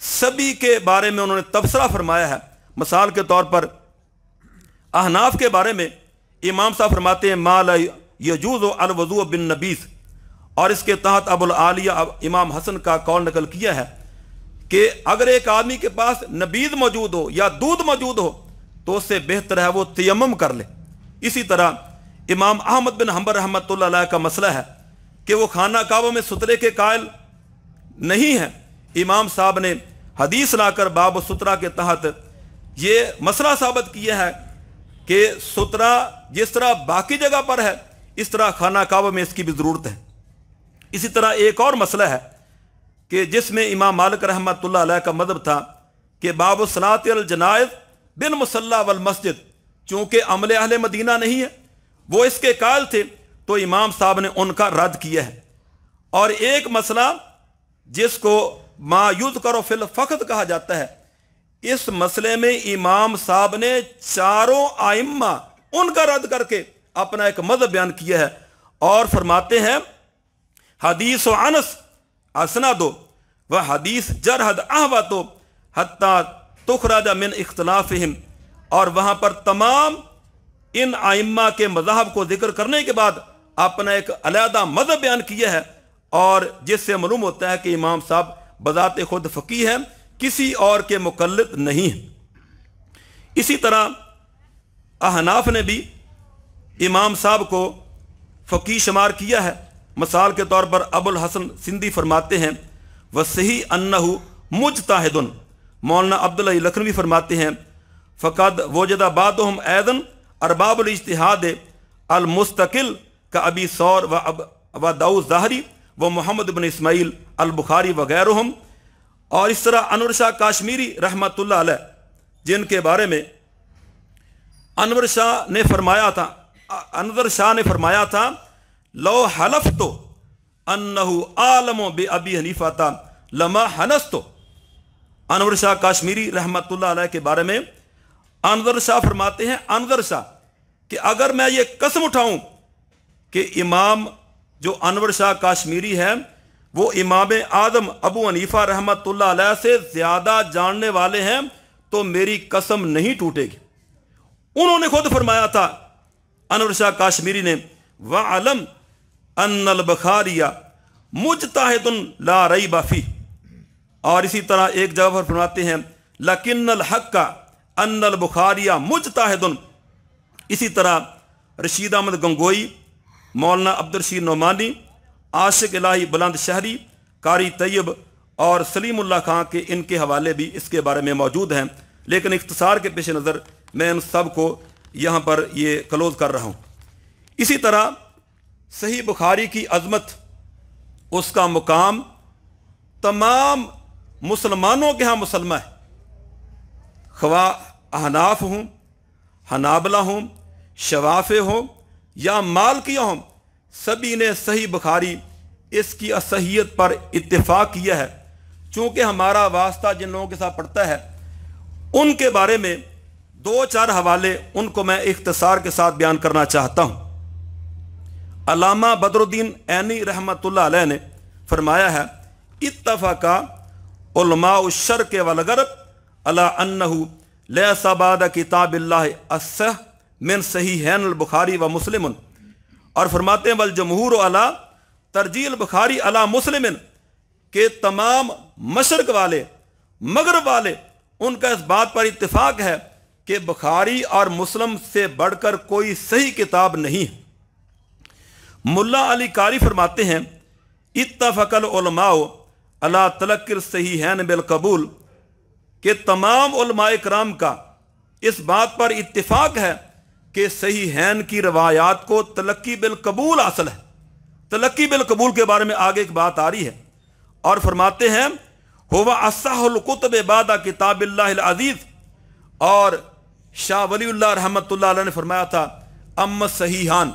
सभी के बारे में उन्होंने तबसरा फरमाया है। मिसाल के तौर पर अहनाफ के बारे में इमाम साहब फरमाते हैं मा ला यजूज़ु अल वज़ू बिन नबीज़, और इसके तहत अबुल आलिया इमाम हसन का कौल नकल किया है कि अगर एक आदमी के पास नबीज़ मौजूद हो या दूध मौजूद हो तो उससे बेहतर है वो तयम्मुम कर ले। इसी तरह इमाम अहमद बिन हंबल रहमतुल्लाह अलैह का मसला है कि वो खाना काबा में सुतरे के कायल नहीं है। इमाम साहब ने हदीस लाकर बाब सुतरा के तहत ये मसला साबित किया है कि सुतरा जिस तरह बाकी जगह पर है इस तरह खाना काबा में इसकी भी ज़रूरत है। इसी तरह एक और मसला है कि जिसमें इमाम मालिक रहमतुल्लाह अलैह का मज़हब था कि बाब सलात अल जनाइज़ बिन मुसल्ला वल मस्जिद, चूँकि अमले अहले मदीना नहीं है वो इसके कायल थे तो इमाम साहब ने उनका रद्द किया है। और एक मसला जिसको मा युज़करु फिल फ़ख्द कहा जाता है, इस मसले में इमाम साहब ने 4 आइम्मा उनका रद्द करके अपना एक मज़हब बयान किया है और फरमाते हैं हदीस अनस असनदो व हदीस जरहद अहवतो हत्ता तुखराजा मिन इख्तिलाफिहिम, और वहाँ पर तमाम इन आइम्मा के मज़हब को जिक्र करने के बाद अपना एक अलहदा मज़हब बयान किया है और जिससे मालूम होता है कि इमाम साहब बज़ाते खुद फ़क़ीह हैं, किसी और के मुक़ल्लिद नहीं है। इसी तरह अहनाफ ने भी इमाम साहब को फ़क़ीह शुमार किया है। मिसाल के तौर पर अबुल हसन सिंधी फरमाते हैं वसही अन्नहु मुजताहिदुन। मौलाना अब्दुल्ला लखनवी फरमाते हैं फ़क़द वजदा बादुहुम ऐदन अरबाबुल इज्तिहाद अल मुस्तकिल का अबी सौर व दाऊद ज़ाहरी व मोहम्मद बिन इस्माइल अल बुखारी वगैरहम। और इस तरह अनवर शाह काश्मीरी रहमतुल्लाह अलैह जिनके बारे में अनवर शाह ने फरमाया था लो हलफ तो अन्नहु आलमो बे अबी हनीफा था लमा हनस। तो अनवर शाह काश्मीरी रहमतुल्लाह अलैह के बारे में अनवर शाह फरमाते हैं अनवर शाह कि अगर मैं ये कसम उठाऊं कि इमाम जो अनवर शाह काश्मीरी है वो इमाम आदम अबू हनीफा रहमतुल्लाह अलैह से ज़्यादा जानने वाले हैं तो मेरी कसम नहीं टूटेगी। उन्होंने खुद फरमाया था अनवर शाह काश्मीरी ने वअलम अन्नल बुखारिया मुजताहिदुन ला रैब फीह। और इसी तरह एक जगह पर फरमाते हैं लकिन्नल हक्का अन्नल बुखारिया मुजताहिदुन। इसी तरह रशीद अहमद गंगोई, मौलाना अब्दुल रशीद नोमानी, आशिक इलाही बुलंद शहरी, कारी तैयब और सलीमुल्लाह खां के इनके हवाले भी इसके बारे में मौजूद हैं। लेकिन इख्तिसार के पेश नज़र मैं इन सब को यहाँ पर ये क्लोज कर रहा हूँ। इसी तरह सही बुखारी की अज़मत, उसका मुकाम तमाम मुसलमानों के यहाँ मुसलमा है, ख्वा अहनाफ हों, हनाबला हों, शवाफ़े हों या मालकिया हों, सभी ने सही बुखारी इसकी असहियत पर इत्तेफाक किया है। चूँकि हमारा वास्ता जिन लोगों के साथ पड़ता है उनके बारे में 2-4 हवाले उनको मैं इख्तिसार के साथ बयान करना चाहता हूँ। अल्लामा बदरुद्दीन ऐनी रहमतुल्लाह अलैह ने फरमाया है इत्तफ़क़ा उलमाउ शर्क़ वल ग़र्ब अला अन्नहु लैसा बअद किताबिल्लाहि अस्सह मिन सहीहैन अल बुखारी व मुस्लिम। और फरमाते हैं वल जमहूर अला तरजील बुखारी अला मुस्लिम के तमाम मशरक वाले मगरब वाले उनका इस बात पर इत्तिफाक है कि बुखारी और मुस्लिम से बढ़कर कोई सही किताब नहीं है। मुल्ला अली कारी फरमाते हैं इत्तफ़क़ल उलमाओ अला तलक्किर सहीहैन बिल कबूल के तमाम उलमाए कराम का इस बात पर इत्तिफाक है कि सहीहैन की रवायात को तलक्की बिल कबूल हासिल है। तलक्की बिल कबूल के बारे में आगे एक बात आ रही है और फरमाते हैं हुवा अस्सहुल कुतुब बादा किताबिल्लाहिल अज़ीज़। और शाह वलीउल्लाह रहमतुल्लाह अलैह ने फरमाया था अम्मा सहीहान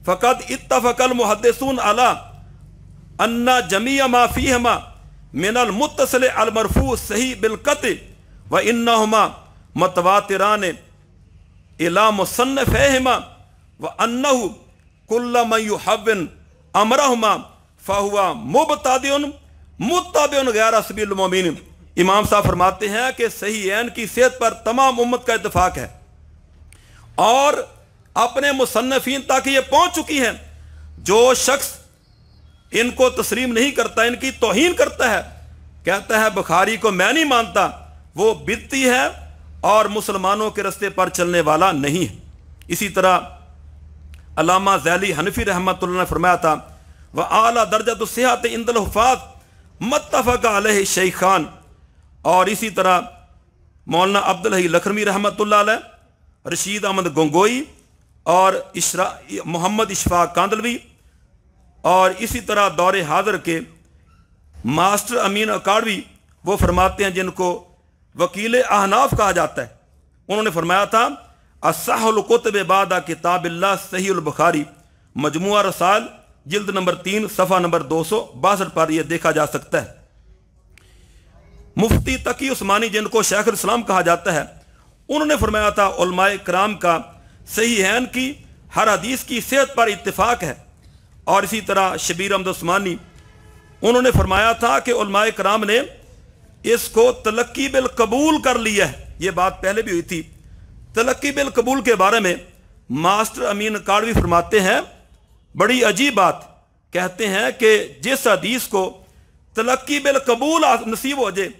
फ़क़द इत्तफ़क़ल मुहद्दिसून अला अन्ना जमीअ मा फ़ीहिमा मिनल मुत्तसिल अल मरफ़ू सही बिल क़त्अ व इन्नहुमा मुतवातिरान इला मुसन्नफ़िहिमा व अन्नहु कुल्लु मन युहव्विन अमरहुमा फ़हुवा मुब्तदिउन मुत्तबिउन गैर सबील मोमिनीन। इमाम साहब फरमाते हैं कि सहीहैन की सेहत पर तमाम उम्मत का इत्तिफाक है और अपने मुसन्नफीन तक ये पहुंच चुकी है। जो शख्स इनको तस्लीम नहीं करता, इनकी तौहीन करता है, कहता है बुखारी को मैं नहीं मानता, वो बिदती है और मुसलमानों के रास्ते पर चलने वाला नहीं है। इसी तरह अल्लामा ज़ैली हनफी रहमतुल्लाह ने फरमाया था व आला दर्जतु सिहत इंदल हुफ़ाज़ मुत्तफ़क़ अलैहि शेख़ान। और इसी तरह मौलाना अब्दुल हई लखनवी रहमतुल्लाह अलैह, रशीद अहमद गंगोई और मोहम्मद इशफाक कांदलवी और इसी तरह दौरे हाज़र के मास्टर अमीन अकाडवी वो फरमाते हैं जिनको वकील अहनाफ कहा जाता है, उन्होंने फरमाया था अस्सहुल कुतुब बादा किताबिल्लाह सहीहुल बुखारी मजमुआ रसाल जिल्द नंबर 3 सफ़ा नंबर 262 पर यह देखा जा सकता है। मुफ्ती तकी उस्मानी जिनको शेख इस्लाम कहा जाता है, उन्होंने फरमाया था उलमाए कराम का सहीहैन की हर हदीस की सेहत पर इत्तिफाक है। और इसी तरह शबीर अहमद उस्मानी उन्होंने फरमाया था कि उलमाए कराम ने इसको तलक्की बिल कबूल कर लिया है। ये बात पहले भी हुई थी। तलक्की बिल कबूल के बारे में मास्टर अमीन काड़वी फरमाते हैं बड़ी अजीब बात, कहते हैं कि जिस हदीस को तलक्की बिल कबूल नसीब हो जाए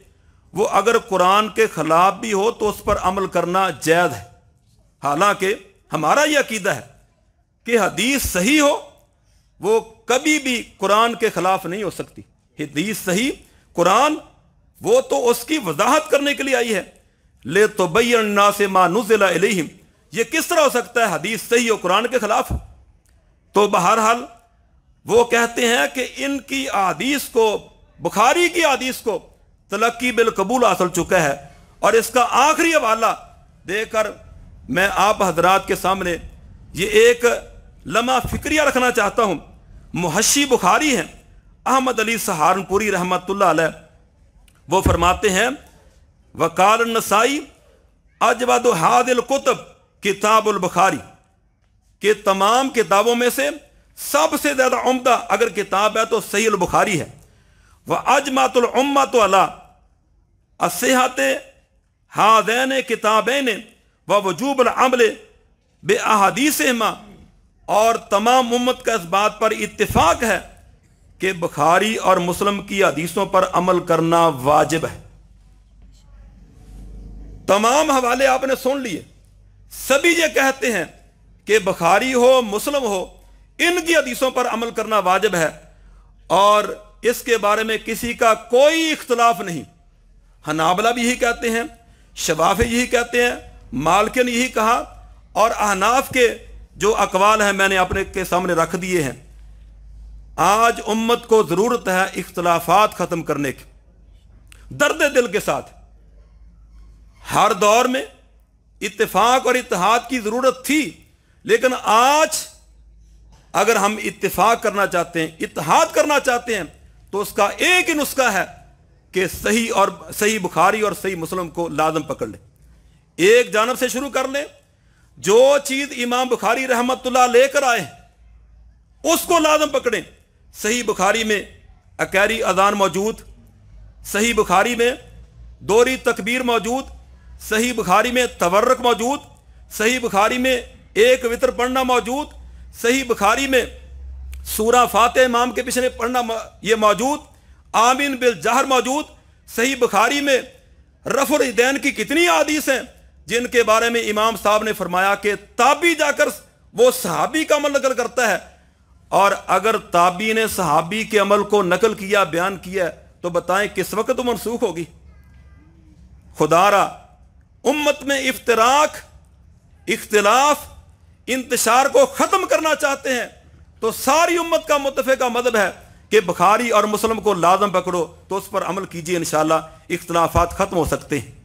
वो अगर कुरान के खिलाफ भी हो तो उस पर अमल करना जायज़ है। हालांकि हमारा यह अकीदा है कि हदीस सही हो वो कभी भी कुरान के खिलाफ नहीं हो सकती। हदीस सही कुरान वो तो उसकी वजाहत करने के लिए आई है। ले तो बैयना से मा नुज़िला इलैहिम, ये किस तरह हो सकता है हदीस सही हो कुरान के खिलाफ। तो बहरहाल वो कहते हैं कि इनकी हदीस को, बुखारी की हदीस को तलक्की बिल कबूल हासिल चुका है। और इसका आखिरी हवाला देकर मैं आप हजरात के सामने ये एक लम्हा फिक्रिया रखना चाहता हूँ। मुहशी बुखारी हैं अहमद अली सहारनपुरी रहमतुल्लाह अलैह, वो फरमाते हैं वकाल नसाई अजवद हादिल कुतुब किताबुल बुखारी, के तमाम किताबों में से सबसे ज्यादा उम्दा अगर किताब है तो सहीह बुखारी है। वह अजमातुल उम्मत अला अस्सिहत हादैन किताबैन व वजूबुल अमल बे अहादीसिहिमा, और तमाम उम्मत का इस बात पर इत्तिफाक है कि बुखारी और मुस्लिम की हदीसों पर अमल करना वाजिब है। तमाम हवाले आपने सुन लिए, सभी ये कहते हैं कि बुखारी हो मुस्लिम हो इनकी हदीसों पर अमल करना वाजिब है और इसके बारे में किसी का कोई इख्तलाफ नहीं। हनाबला भी यही कहते हैं, शवाफी यही कहते हैं, मालिकिन यही कहा, और अहनाफ के जो अकवाल हैं मैंने अपने के सामने रख दिए हैं। आज उम्मत को जरूरत है इख्तलाफात खत्म करने की, दर्द दिल के साथ। हर दौर में इत्तेफाक और इत्तेहाद की जरूरत थी, लेकिन आज अगर हम इत्तेफाक करना चाहते हैं, इत्तेहाद करना चाहते हैं, तो उसका एक ही नुस्खा है कि सही बुखारी और सही मुस्लिम को लाजम पकड़ ले, एक जानब से शुरू कर ले। जो चीज इमाम बुखारी रहमतुल्लाह लेकर आए उसको लाजम पकड़ें। सही बुखारी में अकैरी अजान मौजूद, सही बुखारी में दोहरी तकबीर मौजूद, सही बुखारी में तवर्रक मौजूद, सही बुखारी में एक वितर पढ़ना मौजूद, सही बुखारी में सूरा फातिहा इमाम के पीछे पढ़ना ये मौजूद, आमीन बिल जहर मौजूद। सही बुखारी में रफुल यदैन की कितनी हदीस हैं जिनके बारे में इमाम साहब ने फरमाया कि ताबी जाकर वो सहाबी का अमल नकल करता है, और अगर ताबी ने सहाबी के अमल को नकल किया, बयान किया, तो बताएं किस वक्त तो मनसूख होगी। खुदारा उम्मत में इफ्तिराक, इख्तिलाफ, इंतशार को ख़त्म करना चाहते हैं तो सारी उम्मत का मुत्तफ़िक़ा मज़हब है कि बुखारी और मुस्लिम को लाज़म पकड़ो, तो उस पर अमल कीजिए, इंशाअल्लाह इख्तिलाफात ख़त्म हो सकते हैं।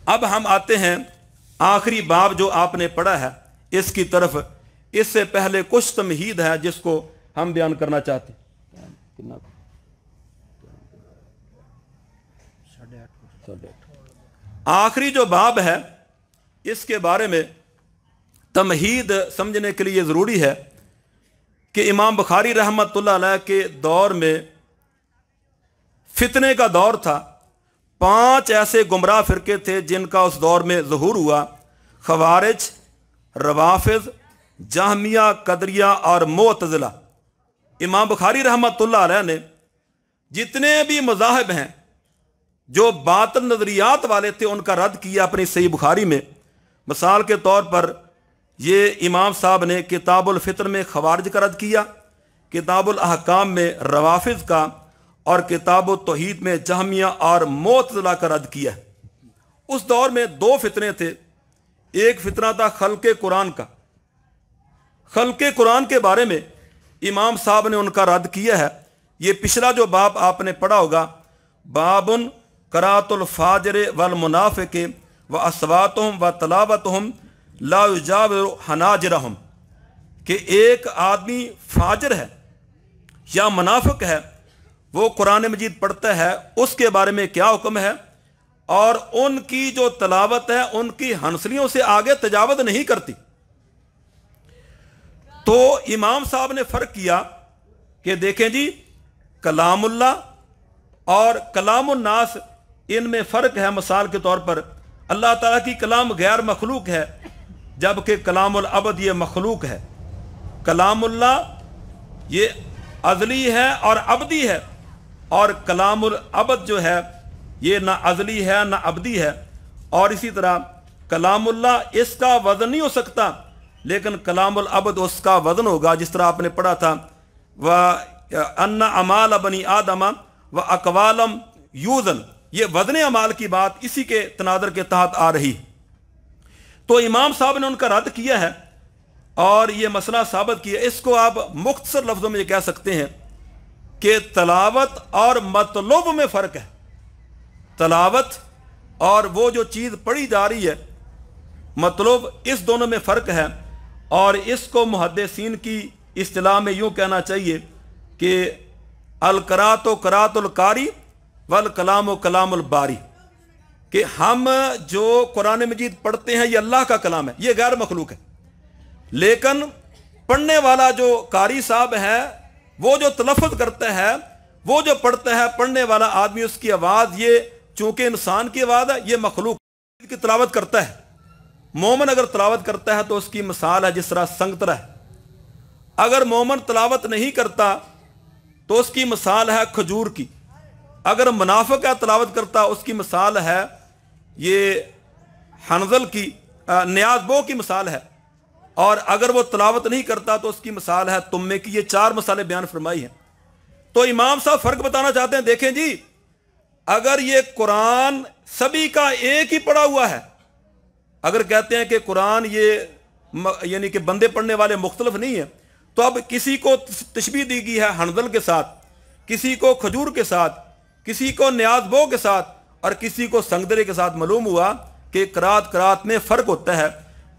अब हम आते हैं आखिरी बाब जो आपने पढ़ा है इसकी तरफ। इससे पहले कुछ तमहीद है जिसको हम बयान करना चाहते हैं। आखिरी जो बाब है इसके बारे में तमहीद समझने के लिए ज़रूरी है कि इमाम बुखारी रहमतुल्लाह अलैह के दौर में फितने का दौर था। 5 ऐसे गुमराह फ़िरके थे जिनका उस दौर में ज़हूर हुआ। खवारिज, रवाफिज़, जहमिया, कदरिया और मुअतज़िला। इमाम बुखारी रहमतुल्लाह अलैह ने जितने भी मज़ाहिब हैं जो बातिल नज़रियात वाले थे उनका रद्द किया अपनी सही बुखारी में। मिसाल के तौर पर ये इमाम साहब ने किताबुल फितर में खवारिज का रद्द किया, किताबुल अहकाम में रवाफिज़ का, और किताबुल तौहीद में जहमिया और मुअतज़िला का रद्द किया। उस दौर में 2 फितने थे। एक फितना था खल्क़े कुरान का। खल्क़े कुरान के बारे में इमाम साहब ने उनका रद्द किया है। ये पिछला जो बाब आपने पढ़ा होगा, बाबुन करातुल फाजर वल मुनाफिक व अस्वातुहुम व तलावतुहुम ला युजाविरु हनाजिरहुम, कि एक आदमी फाजर है या मुनाफिक है, वो कुरान मजीद पढ़ता है, उसके बारे में क्या हुक्म है, और उनकी जो तलावत है उनकी हंसलियों से आगे तजावत नहीं करती। तो इमाम साहब ने फ़र्क किया कि देखें जी, कलामुल्लाह और कलामुन्नास इनमें फ़र्क है। मिसाल के तौर पर अल्लाह ताला की कलाम गैर मखलूक है, जबकि कलामुल अबद ये मखलूक है। कलामुल्लाह ये अज़ली है और अबदी है, और कलामुल अबद जो है ये ना अज़ली है ना अबदी है। और इसी तरह कलामुल्लाह इसका वज़न नहीं हो सकता, लेकिन कलामुल अबद उसका वज़न होगा। जिस तरह आपने पढ़ा था, व अन्ना अमाल बनी आदमा व अकवालम यूज़न, ये वज़न अमाल की बात इसी के तनादर के तहत आ रही। तो इमाम साहब ने उनका रद्द किया है और ये मसला साबित किया। इसको आप मुख्तसर लफ्ज़ों में ये कह सकते हैं कि तलावत और मतलूब में फ़र्क है। तलावत और वो जो चीज़ पढ़ी जा रही है, मतलूब, इस दोनों में फ़र्क है। और इसको मुहद्दिसीन की इस्तिलाह में यूँ कहना चाहिए कि अल करातो करातुल कारी वल कलामो कलामुल बारी, कि हम जो कुरान मजीद पढ़ते हैं ये अल्लाह का कलाम है, ये गैर मखलूक है। लेकिन पढ़ने वाला जो कारी साहब है, वो जो तलफ़्फ़ुज़ करता है, वो जो पढ़ता है, पढ़ने वाला आदमी, उसकी आवाज़ ये चूँकि इंसान की आवाज़ है, ये मखलूक की तिलावत करता है। मोमिन अगर तिलावत करता है तो उसकी मिसाल है जिस तरह संगतरा है। अगर मोमिन तिलावत नहीं करता तो उसकी मिसाल है खजूर की। अगर मुनाफिक है तिलावत करता, उसकी मिसाल है ये हनजल की, न्याज़बो की मिसाल है। और अगर वो तिलावत नहीं करता तो उसकी मिसाल है तुम्मे की। ये 4 मिसालें बयान फरमाई हैं। तो इमाम साहब फ़र्क बताना चाहते हैं। देखें जी, अगर ये कुरान सभी का एक ही पढ़ा हुआ है, अगर कहते हैं कि कुरान ये यानी कि बंदे पढ़ने वाले मुख्तलिफ नहीं है, तो अब किसी को तशबीह दी गई है हनजल के साथ, किसी को खजूर के साथ, किसी को न्याज़बो के साथ, और किसी को संगदरे के साथ। मालूम हुआ कि करात करात में फ़र्क होता है।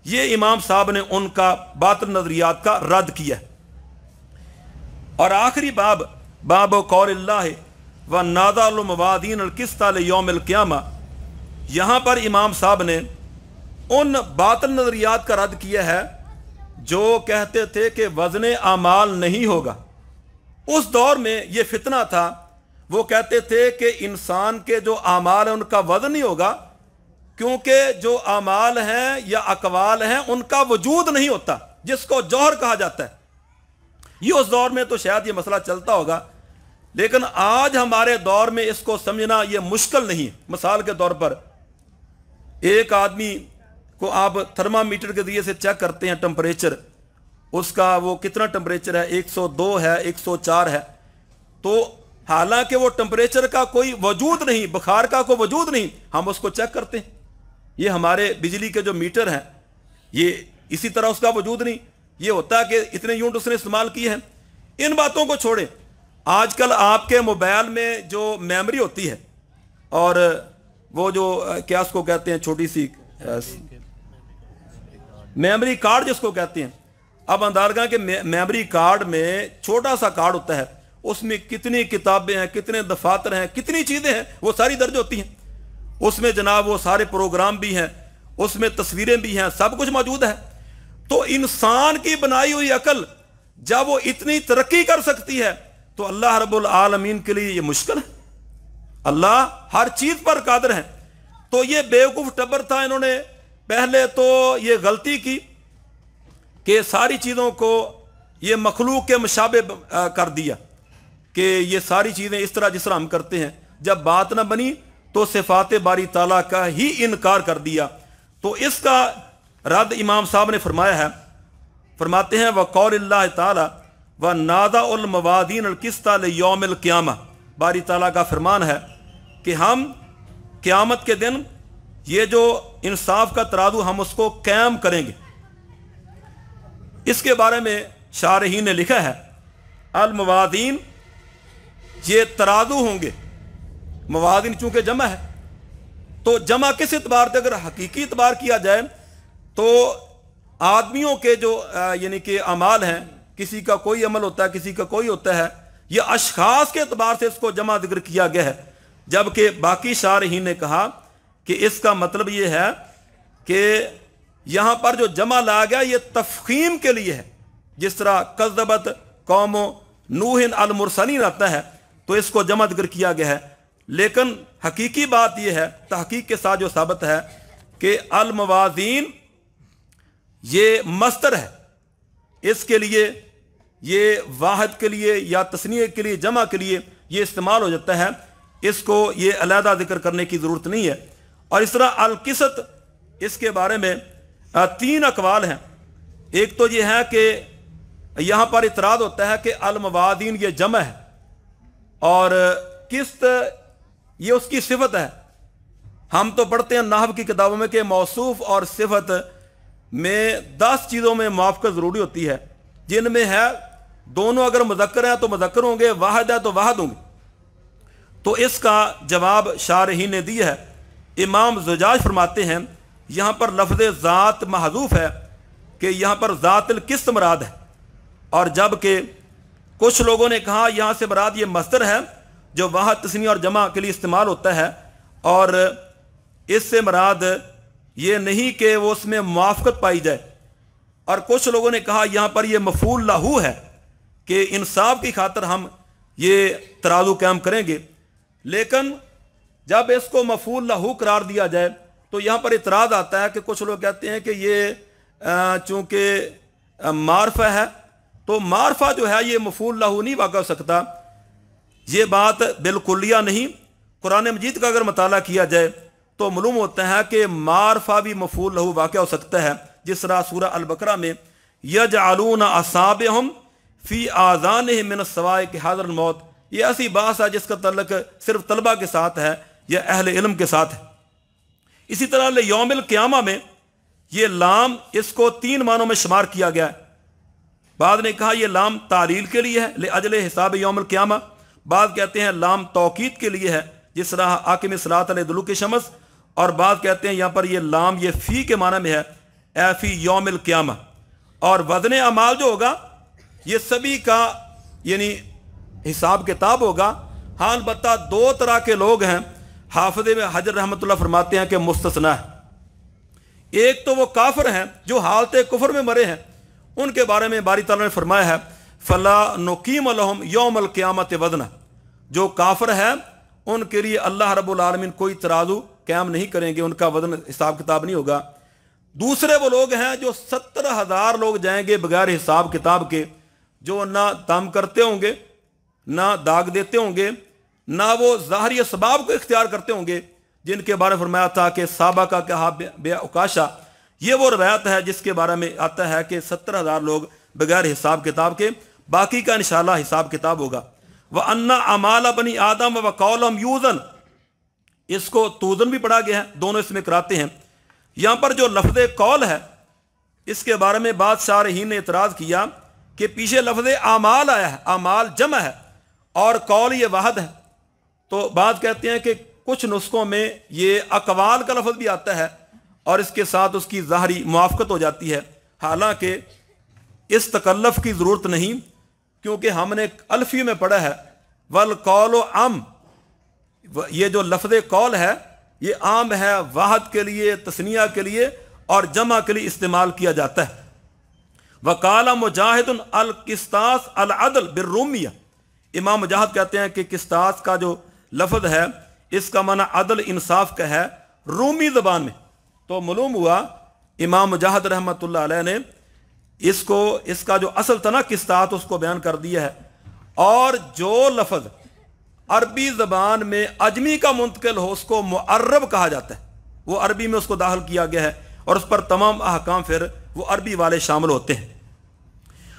ये इमाम साहब ने उनका बातिल नज़रियात का रद्द किया। और आखिरी बाब, बाब कौलिल्लाह व नाज़अल मवाज़ीन अल-क़िस्त लियौमिल क़ियामा, यहाँ पर इमाम साहब ने उन बातिल नज़रियात का रद्द किया है जो कहते थे कि वज़न आमाल नहीं होगा। उस दौर में ये फितना था, वो कहते थे कि इंसान के जो आमाल हैं उनका वजन नहीं होगा, क्योंकि जो आमाल हैं या अकवाल हैं उनका वजूद नहीं होता, जिसको जौहर कहा जाता है। ये उस दौर में तो शायद ये मसला चलता होगा, लेकिन आज हमारे दौर में इसको समझना ये मुश्किल नहीं है। मिसाल के तौर पर एक आदमी को आप थर्मामीटर के जरिए से चेक करते हैं टेम्परेचर, उसका वो कितना टेम्परेचर है, 102 है, 104 है, तो हालांकि वो टेम्परेचर का कोई वजूद नहीं, बुखार का कोई वजूद नहीं, हम उसको चेक करते हैं। ये हमारे बिजली के जो मीटर हैं ये इसी तरह उसका वजूद नहीं, ये होता है कि इतने यूनिट उसने इस्तेमाल किए हैं। इन बातों को छोड़ें, आजकल आपके मोबाइल में जो मेमोरी होती है और वो जो क्या उसको कहते हैं, छोटी सी मेमोरी कार्ड जिसको कहते हैं, अब अंदाजा कि मेमोरी कार्ड में छोटा सा कार्ड होता है, उसमें कितनी किताबें हैं, कितने दफातर हैं, कितनी चीज़ें हैं, वो सारी दर्ज होती हैं। उसमें जनाब वो सारे प्रोग्राम भी हैं, उसमें तस्वीरें भी हैं, सब कुछ मौजूद है। तो इंसान की बनाई हुई अकल जब वो इतनी तरक्की कर सकती है तो अल्लाह रब्बुल आलमीन के लिए ये मुश्किल है। अल्लाह हर चीज़ पर कादिर है। तो ये बेवकूफ़ टब्बर था, इन्होंने पहले तो ये गलती की कि सारी चीज़ों को ये मखलूक के मुशाबे कर दिया कि ये सारी चीज़ें इस तरह जिस तरह हम करते हैं। जब बात ना बनी तो सिफात बारी ताला का ही इनकार कर दिया। तो इसका रद्द इमाम साहब ने फरमाया है, फरमाते हैं वक़ौलिल्लाह ताला व नादा उल मवादीन अल किस्ता लियौमिल क़ियामा। बारी ताला का फरमान है कि हम क़यामत के दिन ये जो इंसाफ का तराजू हम उसको कायम करेंगे। इसके बारे में शारहीन ने लिखा है अल मवादीन, ये तराजू होंगे। मवादीन चूंकि जमा है तो जमा किस एतबार से, अगर हकीकी एतबार किया जाए तो आदमियों के जो यानी कि अमाल हैं, किसी का कोई अमल होता है, किसी का कोई होता है, यह अशखास के एतबार से इसको जमा जिक्र किया गया है। जबकि बाकी शारहीन ने कहा कि इसका मतलब ये है कि यहाँ पर जो जमा लाया गया ये तफखीम के लिए है। जिस तरह कज़्ज़बत कौम नूह अल मुरसलीन आता है तो इसको जमा जिक्र किया गया है। लेकिन हकीकी बात यह है, तहकीक के साथ जो साबित है कि अल मवाज़ीन ये मस्तर है, इसके लिए ये वाहिद के लिए या तस्नीय के लिए, जमा के लिए ये इस्तेमाल हो जाता है। इसको ये अलहदा जिक्र करने की ज़रूरत नहीं है। और इस तरह अल किसत, इसके बारे में 3 अकवाल हैं। एक तो ये है कि यहाँ पर इतराज़ होता है कि अल मवादीन ये जमा है और किस्त ये उसकी सिफत है। हम तो पढ़ते हैं नाहव की किताबों में कि मौसूफ और सिफत में 10 चीज़ों में मुआफ़क़त ज़रूरी होती है, जिनमें है दोनों अगर मुज़क्कर हैं तो मुज़क्कर होंगे, वाहिद है तो वाहिद होंगे। तो इसका जवाब शारहीन ने दिया है। इमाम ज़ुजाज फरमाते हैं यहाँ पर लफ्ज़ ज़ात महज़ूफ़ है कि यहाँ पर ज़ातिल किस्त मुराद है, और जबकि कुछ लोगों ने कहा यहाँ से मुराद ये मस्दर है जो वाहिद तस्नीय और जमा के लिए इस्तेमाल होता है, और इससे मुराद ये नहीं कि वो उसमें मुआफ़क़त पाई जाए। और कुछ लोगों ने कहा यहाँ पर ये मफ़ूल लहू है कि इंसाफ की खातिर हम ये तराजू कायम करेंगे। लेकिन जब इसको मफ़ूल लहू करार दिया जाए तो यहाँ पर इतराज़ आता है कि कुछ लोग कहते हैं कि ये चूँकि मारफा है तो मारफा जो है ये मफ़ूल लहू नहीं वाक़ हो सकता। ये बात बिल्कुलिया नहीं। कुरान मजीद का अगर मताला किया जाए तो मालूम होता है कि मारफा भी मफ़ूल लहू वाक़ हो सकता है। जिस तरह सूरह अल बकरा में यजअलूना असाबिअहुम फ़ी आज़ानिहिम मिन अस्सवाइक़ हाज़रल मौत, ये ऐसी बात है जिसका तल्लुक़ सिर्फ तलबा के साथ है या अहले इल्म के साथ है। इसी तरह लियौमिल क़ियामा में ये लाम, इसको 3 मानों में शुमार किया गया है। बाद ने कहा यह लाम तालील के लिए है, लिअजल हिसाब यौमिल क़ियामा। बाद कहते हैं लाम तौकीद के लिए है, जिस तरह आकिम सलात अलुलूक शम्स। और बाद कहते हैं यहाँ पर यह लाम ये फ़ी के माना में है, ए फ़ी यौमिल क़ियामा। और वज़न अमाल जो होगा ये सभी का यानी हिसाब किताब होगा। हाँ अलबत्ता 2 तरह के लोग हैं, हाफ़िज़ में हजर रहमतुल्लाह फरमाते हैं कि मुस्तस्ना है। एक तो वो काफिर हैं जो हालत कुफर में मरे हैं, उनके बारे में बारी ताला ने फरमाया है फला नुकीम लहुम यौमल क़ियामत वज़ना, जो काफिर है उनके लिए अल्लाह रब्बुल आलमीन कोई तराजू कायम नहीं करेंगे, उनका वजन हिसाब किताब नहीं होगा। दूसरे वो लोग हैं जो 70,000 लोग जाएंगे बगैर हिसाब किताब के, जो ना दम करते होंगे, ना दाग देते होंगे, ना वो ज़ाहरी असबाब को इख्तियार करते होंगे, जिनके बारे में फरमाया था कि साबा का कहा बेअकाशा। ये वो रवायत है जिसके बारे में आता है कि 70,000 लोग बगैर हिसाब किताब के, बाकी का इंशाअल्लाह हिसाब किताब होगा। व अन्ना अमाला बनी आदम व कौलम यूजन, इसको तूजन भी पढ़ा गया है, दोनों इसमें कराते हैं। यहाँ पर जो लफ्ज़ कौल है इसके बारे में बादशाह ही ने इतराज़ किया कि पीछे लफ्ज़ आमाल आया है, आमाल जमा है और कौल ये वाहद है। तो बात कहते हैं कि कुछ नुस्खों में ये अकवाल का लफ्ज़ भी आता है और इसके साथ उसकी ज़ाहरी मुआफ़क़त हो जाती है। हालांकि इस तकल्लुफ़ की ज़रूरत नहीं, क्योंकि हमने अल्फ़ी में पढ़ा है वल कौल आम, ये जो लफ्ज़ कौल है ये आम है, वाहद के लिए, तस्निया के लिए और जमा के लिए इस्तेमाल किया जाता है। वकाला मुजाहिदुन अल किस्तास अल अदल बिर्रूमिया, इमाम मुजाहिद कहते हैं कि किस्तास का जो लफ्ज़ है इसका माना अदल इंसाफ का है रूमी ज़बान में। तो मालूम हुआ इमाम मुजाहिद रहमतुल्लाह अलैह ने इसको, इसका जो असल था ना किस्तात, उसको बयान कर दिया है। और जो लफ्ज़ अरबी ज़बान में अजमी का मुंतकिल हो उसको मुअर्रब कहा जाता है, वो अरबी में उसको दाखिल किया गया है और उस पर तमाम अहकाम फिर वो अरबी वाले शामिल होते हैं।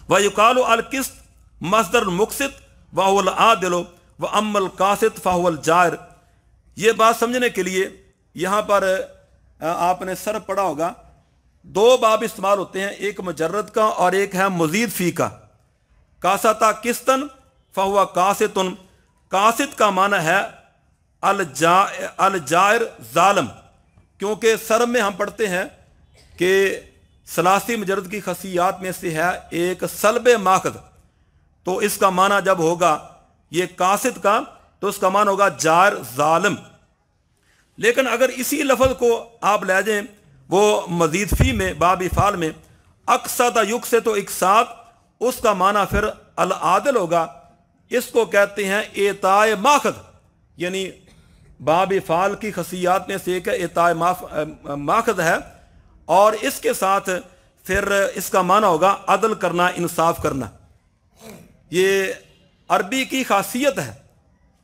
व युकालु अल किस्त मस्दर मुक़सित व हुवल आदिल व अम्मल कासित फ़हुवल जायर। ये बात समझने के लिए यहाँ पर आपने सर पढ़ा होगा, दो बाब इस्तेमाल होते हैं, एक मुजर्रद का और एक है मजीद फ़ी का। कासता किस्तन फ़हुवा कासितुन, कासित का माना है अल जायर ज़ालिम, क्योंकि सर में हम पढ़ते हैं कि सलासी मुजर्रद की खसियात में से है एक सल्ब माखद, तो इसका माना जब होगा ये कासिद का तो उसका माना होगा जार ज़ालिम। लेकिन अगर इसी लफ्ज़ को आप ले जाएं वो मजीद फ़ी में बाब इफ़ाल में अक्सद युक से, तो इकसाद, उसका माना फिर अल आदिल होगा। इसको कहते हैं एताए माखद, यानी बाब इफ़ाल की खसियात में से एक एताए माखद है और इसके साथ फिर इसका माना होगा अदल करना, इंसाफ करना। ये अरबी की खासियत है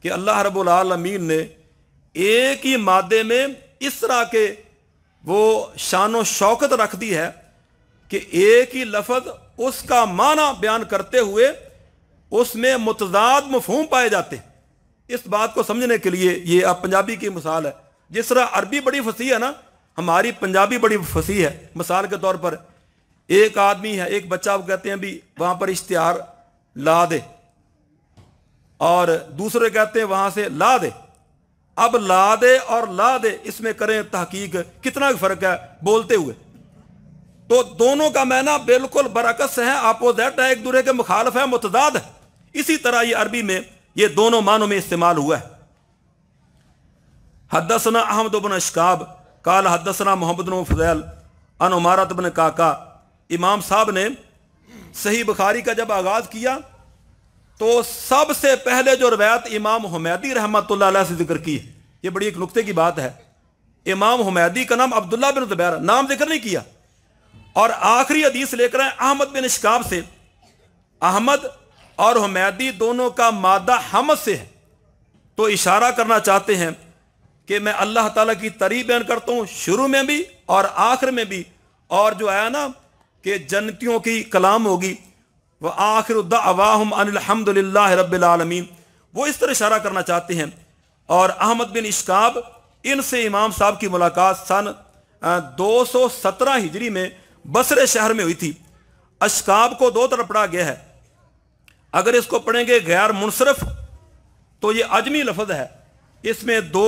कि अल्लाह रब्बुल आलमीन ने एक ही मादे में इस तरह के वो शान व शौकत रख दी है कि एक ही लफ्ज़ उसका माना बयान करते हुए उसमें मुतज़ाद मफ़हूम पाए जाते हैं। इस बात को समझने के लिए ये अब पंजाबी की मिसाल है, जिस तरह अरबी बड़ी फसी है ना, हमारी पंजाबी बड़ी फसी है। मिसाल के तौर पर एक आदमी है, एक बच्चा, वो कहते हैं भी वहाँ पर इश्तिहार ला दे, और दूसरे कहते हैं वहाँ से ला दे। अब ला दे और ला दे इसमें करें तहकीक, कितना फ़र्क है बोलते हुए। तो दोनों का माना बिल्कुल बरअक्स है, अपोजिट है, एक दूसरे के मुखालिफ है, मुतज़ाद है। इसी तरह ये अरबी में ये दोनों मानों में इस्तेमाल हुआ है। हद्दसना अहमद बिन अशकाब काल हद्दसना मोहम्मद बिन फज़ैल अन उमारत बिन काका। इमाम साहब ने सही बुखारी का जब आगाज़ किया तो सबसे पहले जो रवायत इमाम हुमैदी रहमतुल्लाह अलैह से जिक्र की, ये बड़ी एक नुक्ते की बात है। इमाम हुमैदी का नाम अब्दुल्ला बिन ज़ुबैर, नाम जिक्र नहीं किया, और आखिरी हदीस लेकर आए अहमद बिन इश्काब से। अहमद और हुमैदी दोनों का मादा हमद से है, तो इशारा करना चाहते हैं कि मैं अल्लाह ताला की तारीफ बयान करता हूँ शुरू में भी और आखिर में भी, और जो आया ना कि जन्नतियों की कलाम होगी व आखिर दअवाहुम अनिल हम्दुलिल्लाहि रब्बिल आलमीन, वो इस तरह इशारा करना चाहते हैं। और अहमद बिन इश्काब, इनसे इमाम साहब की मुलाकात सन 217 हिजरी में बसरे शहर में हुई थी। अशकाब को दो तरफ पढ़ा गया है, अगर इसको पढ़ेंगे गैर मुनसरफ तो ये अजमी लफ्ज़ है, इसमें दो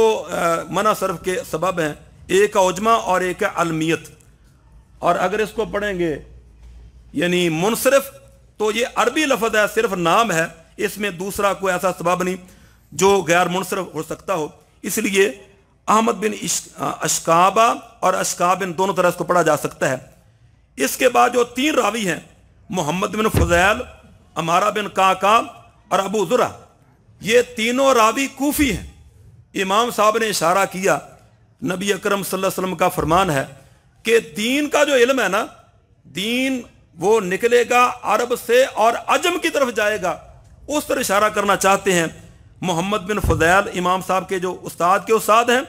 मना सरफ के सबब हैं, एक है उजमा और एक है अलमियत। और अगर इसको पढ़ेंगे यानी मुनसरफ तो ये अरबी लफ्ज़ है, सिर्फ नाम है, इसमें दूसरा कोई ऐसा सबब नहीं जो गैर मुनसरफ हो सकता हो। इसलिए अहमद बिन अशकाबा और अशकाब इन दोनों तरह इसको पढ़ा जा सकता है। इसके बाद जो तीन रावी हैं, मोहम्मद बिन फज़ैल अमारा बिन काका और अबू ज़ुरा, ये तीनों रावी कूफी हैं। इमाम साहब ने इशारा किया, नबी अकरम सल्लल्लाहु अलैहि वसल्लम का फरमान है कि दीन का जो इल्म है ना, दीन वो निकलेगा अरब से और अजम की तरफ जाएगा, उस तरह इशारा करना चाहते हैं। मोहम्मद बिन फुदैल इमाम साहब के जो उस्ताद के उस्ताद हैं,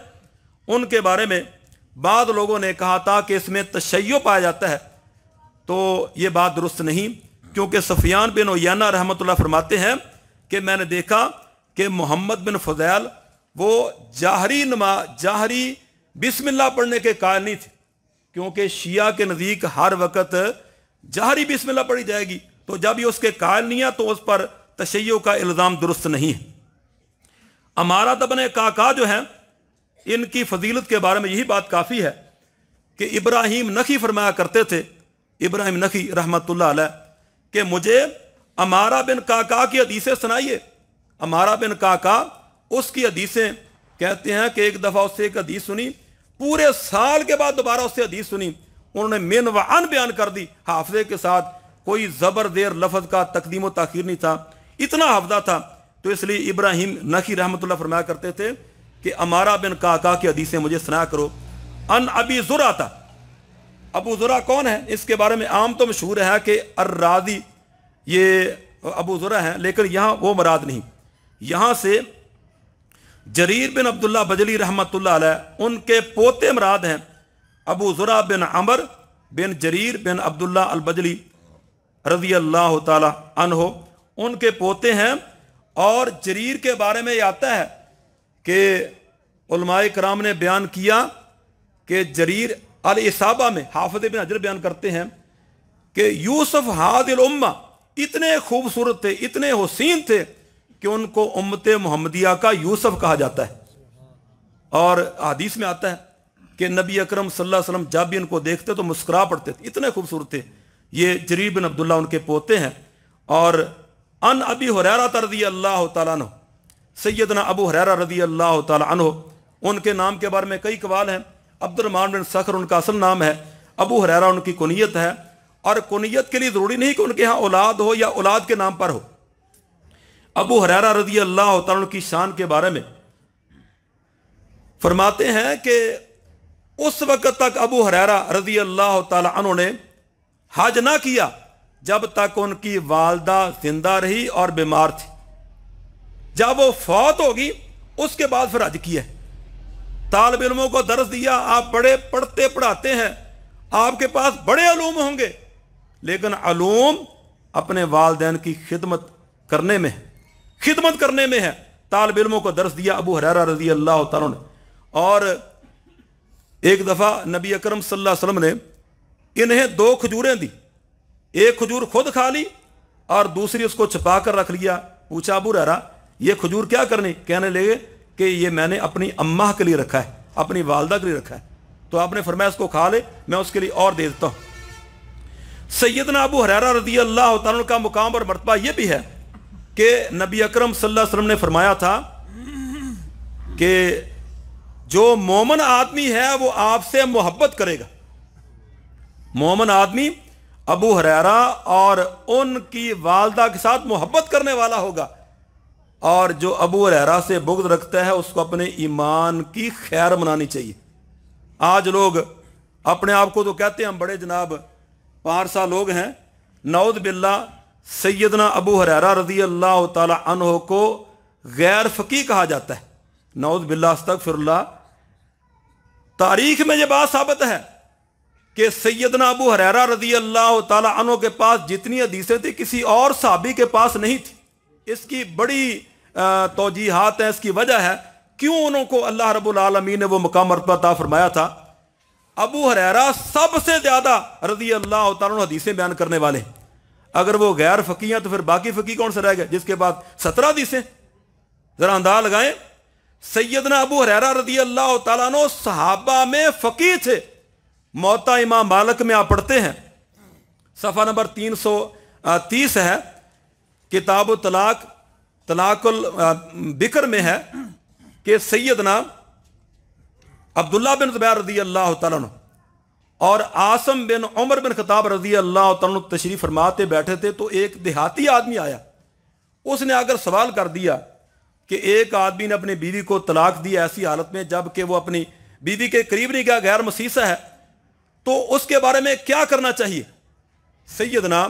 उनके बारे में बाद लोगों ने कहा था कि इसमें तशय्यो पाया जाता है, तो ये बात दुरुस्त नहीं, क्योंकि सफियान बिन उयैना रहमतुल्लाह फरमाते हैं कि मैंने देखा कि मोहम्मद बिन फुदैल वो जाहरी बिस्मिल्लाह पढ़ने के कायल नहीं थे, क्योंकि शिया के नज़दीक हर वक्त जाहरी बिस्मिल्लाह पढ़ी जाएगी, तो जब ये उसके कायल नहीं है तो उस पर तशय्यो का इल्ज़ाम दुरुस्त नहीं है। अमारा तबने काका जो है, इनकी फजीलत के बारे में यही बात काफ़ी है कि इब्राहिम नखी फरमाया करते थे, इब्राहिम नखी रहमतुल्लाह अलैह, कि मुझे अमारा बिन काका की हदीसें सुनाइए। अमारा बिन काका, उसकी हदीसें कहते हैं कि एक दफ़ा उससे एक हदीस सुनी, पूरे साल के बाद दोबारा उससे हदीस सुनी, उन्होंने मिन व अन बयान कर दी हाफजे के साथ, कोई ज़बर देर लफ्ज़ का तकदीम व ताखीर नहीं था, इतना हाफजा था। तो इसलिए इब्राहिम नखी रहमतुल्लाह फरमाया करते थे कि अमारा बिन काका की हदीसें मुझे सुनाया करो। अन अबी ज़ुरा था। अबू ज़ुरा कौन है, इसके बारे में आम तो मशहूर है कि अर्रादी ये अबू ज़ुरा है, लेकिन यहाँ वो मुराद नहीं, यहाँ से जरीर बिन अब्दुल्ला बजली रहमतुल्लाह अलैह, उनके पोते मुराद हैं। अबू ज़ुरा बिन अमर बिन जरीर बिन अब्दुल्ला अल बजली रज़ी अल्लाह ताला अन्हो, उनके पोते हैं। और जरीर के बारे में यह आता है कि उलमाए कराम ने बयान किया कि जरीर अल इसाबा में हाफिज़ इब्न हजर बयान करते हैं कि यूसुफ हादिल उम्मा इतने खूबसूरत थे, इतने हुसीन थे कि उनको उम्मत मोहम्मदिया का यूसुफ कहा जाता है। और हदीस में आता है कि नबी अकरम सल्लल्लाहु अलैहि वसल्लम जब भी इनको देखते तो मुस्कुरा पड़ते थे, इतने खूबसूरत थे। ये जरीर बिन अब्दुल्ला उनके पोते हैं। और अन अबी हुरैरा रज़ी अल्लाह तआला अन्हु, सैयदना अबू हुरैरा रज़ी अल्लाह तआला अन्हु, उनके नाम के बारे में कई कवाल हैं। अब्दुर्रहमान बिन सखर उनका असल नाम है, अबू हुरैरा उनकी कुनियत है। और कुनियत के लिए ज़रूरी नहीं कि उनके यहाँ औलाद हो या औलाद के नाम पर हो। अबू हुरैरा रज़ी अल्लाह तआला अन्हु की शान के बारे में फरमाते हैं कि उस वक्त तक अबू हुरैरा रज़ी अल्लाह तआला अन्हु ने हज ना किया जब तक उनकी वालदा जिंदा रही और बीमार थी। जब वो फौत होगी उसके बाद फिर हज किया। तालिब इल्मों को दर्स दिया, आप बड़े पढ़ते पढ़ाते हैं, आपके पास बड़े अलूम होंगे, लेकिन अलूम अपने वालदैन की खिदमत करने में है, खिदमत करने में है। तालिब इल्मों को दर्स दिया अबू हुरैरा रज़ी अल्लाह तआला ने। और एक दफ़ा नबी अकरम सल्लल्लाहु अलैहि वसल्लम ने इन्हें 2 खजूरें दी, एक खजूर खुद खा ली और दूसरी उसको छुपा कर रख लिया। पूछा अबू हुरैरा ये खजूर क्या करनी? कहने लगे कि ये मैंने अपनी अम्मा के लिए रखा है, अपनी वालदा के लिए रखा है। तो आपने फरमाया इसको खा ले, मैं उसके लिए और दे देता हूँ। सैयदना अबू हुरैरा रज़ी अल्लाह तआला का मुकाम और मर्तबा यह भी है कि नबी अकरम सल्लल्लाहु अलैहि वसल्लम ने फरमाया था कि जो मोमन आदमी है वो आपसे मोहब्बत करेगा। मोमन आदमी अबू हुरैरा और उनकी वालदा के साथ मोहब्बत करने वाला होगा, और जो अबू हुरैरा से बुग़्ज़ रखता है उसको अपने ईमान की खैर मनानी चाहिए। आज लोग अपने आप को तो कहते हैं हम बड़े जनाब पारसा लोग हैं, नऊज़ बिल्लाह सैयदना अबू हुरैरा रज़ी अल्लाह तआला अन्हु को गैर फ़क़ीह कहा जाता है। नऊज़ बिल्लाह, अस्तग़फ़िरुल्लाह। तारीख में ये बात साबित है कि सैयदना अबू हुरैरा रज़ी अल्लाह तआला अन्हु के पास जितनी हदीसें थी किसी और सहाबी के पास नहीं थी। इसकी बड़ी तौजीहात है, इसकी वजह है क्यों उनको अल्लाह रब्बुल आलमीन ने वो मुकाम मर्तबा अता फरमाया था। अबू हुरैरा सबसे ज़्यादा रज़ी अल्लाह तआला अन्हु हदीसें बयान करने वाले। अगर वो गैर फ़क़ीह हैं तो फिर बाकी फ़क़ीह कौन से रह गए जिसके बाद 17 हदीसें? ज़रा अंदाज़ लगाएं। सैयदना अबू हुरैरा रज़ी अल्लाह तआला अन्हु सहाबा में फ़क़ीह थे। मौता इमाम मालिक में आप पढ़ते हैं, सफ़ा नंबर 330 है, किताब तलाक तलाकुल बिक्र में है कि सैयदना अब्दुल्ला बिन ज़ुबैर रज़ी अल्लाह तआला अन्हु और आसम बिन उमर बिन खताब रजी अल्लाह तआला तशरीफ फरमाते बैठे थे, तो एक देहाती आदमी आया, उसने आकर सवाल कर दिया कि एक आदमी ने अपनी बीवी को तलाक दी ऐसी हालत में जबकि वो अपनी बीवी के करीब नहीं गया, गैर मसीसा है, तो उसके बारे में क्या करना चाहिए। सैयदना